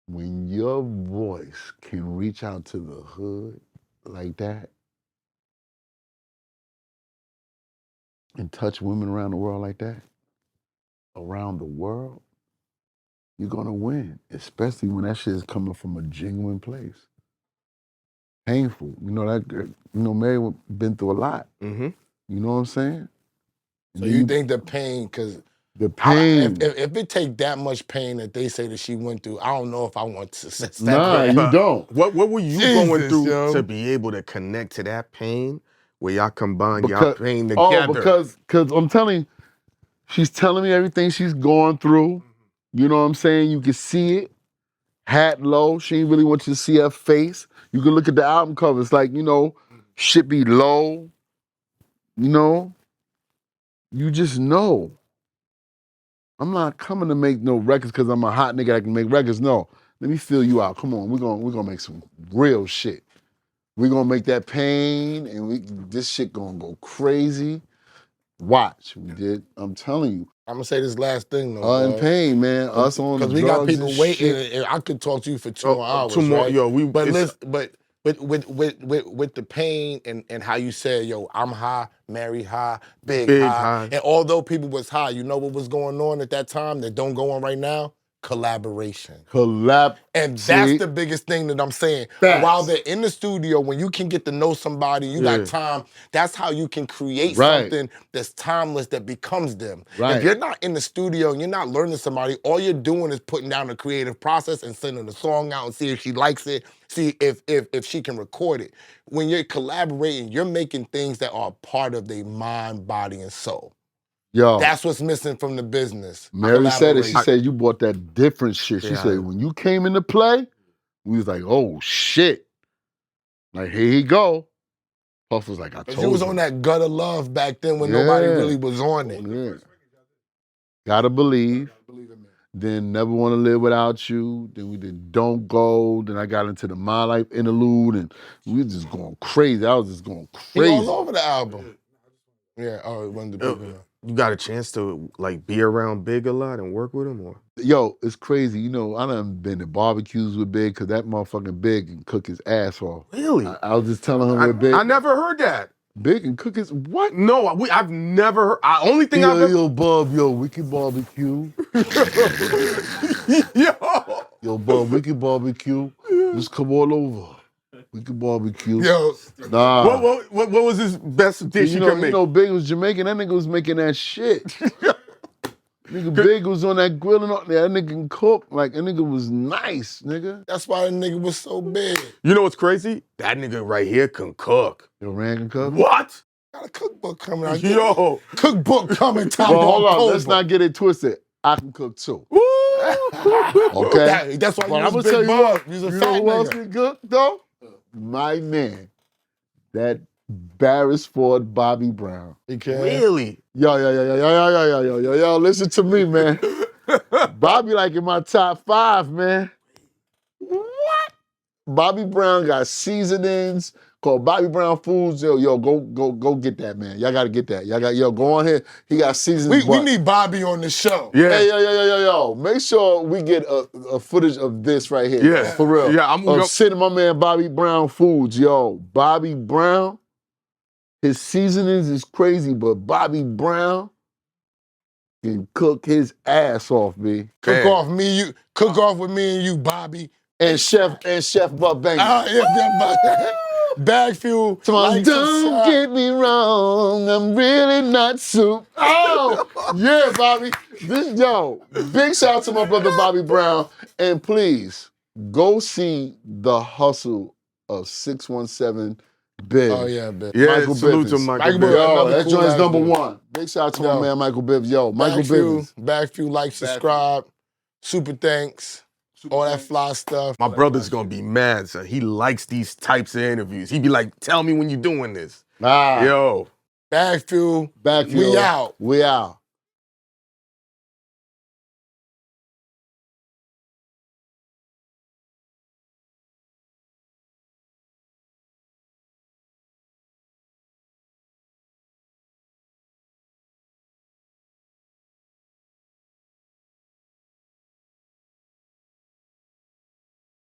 C: When your voice can reach out to the hood like that and touch women around the world like that, around the world, you're gonna win, especially when that shit is coming from a genuine place. Painful. You know that girl, Mary been through a lot. You know what I'm saying?
B: So you think the pain, because
C: The pain.
B: If it take that much pain that they say that she went through, I don't know if I want to step
C: Nah,
B: in.
C: you don't.
D: What were you going
B: Jesus,
D: through
B: yo.
D: to be able to connect to that pain where y'all combine y'all pain together?
C: Oh, because I'm telling you, she's telling me everything she's going through. You know what I'm saying? You can see it. Hat low. She ain't really want you to see her face. You can look at the album cover. It's like, you know, shit be low. You know? You just know. I'm not coming to make no records because I'm a hot nigga that can make records. No. Let me feel you out. Come on. We're gonna make some real shit. We're gonna make that pain and this shit gonna go crazy. Watch. We did. I'm telling you.
B: I'm gonna say this last thing though.
C: In pain, man. Us on
B: Because
C: the
B: we got
C: drugs
B: people
C: and
B: waiting,
C: shit.
B: and I could talk to you for 2 more hours.
D: 2 more,
B: right?
D: yo.
B: But listen, but with the pain and how you said, yo, I'm high, Mary high, big high. And although people was high, you know what was going on at that time that don't go on right now? Collaboration. And that's the biggest thing that I'm saying.
C: Facts.
B: While they're in the studio, when you can get to know somebody, you got time, that's how you can create something that's timeless that becomes them.
C: Right.
B: If you're not in the studio and you're not learning somebody, all you're doing is putting down the creative process and sending the song out and see if she likes it, see if she can record it. When you're collaborating, you're making things that are part of their mind, body, and soul.
C: Yo.
B: That's what's missing from the business.
C: Mary said it. She said you bought that different shit. She said when you came into play, we was like, oh shit. Like, here he go. Puff was like, I told you.
B: You was on that gut of love back then when nobody really was on it.
C: Yeah. Gotta believe. Then Never Want to Live Without You. Then we did Don't Go. Then I got into the My Life interlude and we was just going crazy. I was just going crazy.
B: He all over the album. Yeah, oh, it wasn't the big.
D: You got a chance to like be around Big a lot and work with him, or?
C: Yo, it's crazy. You know, I done been to barbecues with Big because that motherfucking Big can cook his ass off.
D: Really?
C: I was just telling him with Big.
D: I never heard that.
C: Big can cook his what?
D: No, I've never heard. Only thing I've ever.
C: Yo, Bub, yo, we can barbecue. Yo, Bub, we can barbecue. Just come all over. We can barbecue.
B: Yo,
C: nah.
D: What was his best dish you could make?
C: You know, Big was Jamaican. That nigga was making that shit. Nigga Big was on that grill and all that. That nigga can cook. Like, that nigga was nice, nigga.
B: That's why that nigga was so big.
D: You know what's crazy? That nigga right here can cook.
C: Yo, Rand can cook?
D: What?
B: Got a cookbook coming out.
D: Yo.
B: Cookbook coming time.
C: Well, hold on. Let's not get it twisted. I can cook too. Okay?
B: That's why
C: But
B: you
C: I'm
B: was
C: gonna tell
B: Big
C: you
B: Bub.
C: what.
B: You was a
C: You
B: fat
C: know who else
B: nigga.
C: can cook, though? My man. That Barrisford Bobby Brown.
D: Really?
C: Yo, listen to me, man. Bobby like in my top 5, man. What? Bobby Brown got seasonings called Bobby Brown Foods. Yo, go get that, man. Y'all gotta get that. Go on here. He got seasonings.
B: We need Bobby on the show.
D: Yeah.
C: Hey, yo. Make sure we get a footage of this right here.
D: Yeah.
C: For real.
D: Yeah, I'm
C: sitting my man Bobby Brown Foods. Yo, Bobby Brown, his seasonings is crazy, but Bobby Brown can cook his ass off, B.
B: Cook off with me and you, Bobby.
C: And Chef Bub Bang.
B: BagFuel.
C: Don't get me wrong, I'm really not soup. Oh, yeah, Bobby. Big shout out to my brother Bobby Brown. And please, go see The Hustle of 617 Bibbs.
B: Oh, yeah, Bibbs.
D: Yeah,
C: Michael
D: salute
C: Bibbs.
D: to Michael
B: Bibbs.
C: Yo,
B: Another
C: that
B: cool
C: joint's
B: ass
C: number
B: dude.
C: 1. Big shout out to my man Michael Bibbs. Yo, Michael Bibbs.
B: BagFuel, like, subscribe. Super thanks. All that fly stuff.
D: My brother's gonna be mad, son. He likes these types of interviews. He be like, tell me when you're doing this. Yo.
B: BagFuel.
C: BagFuel.
B: We out.
C: We out.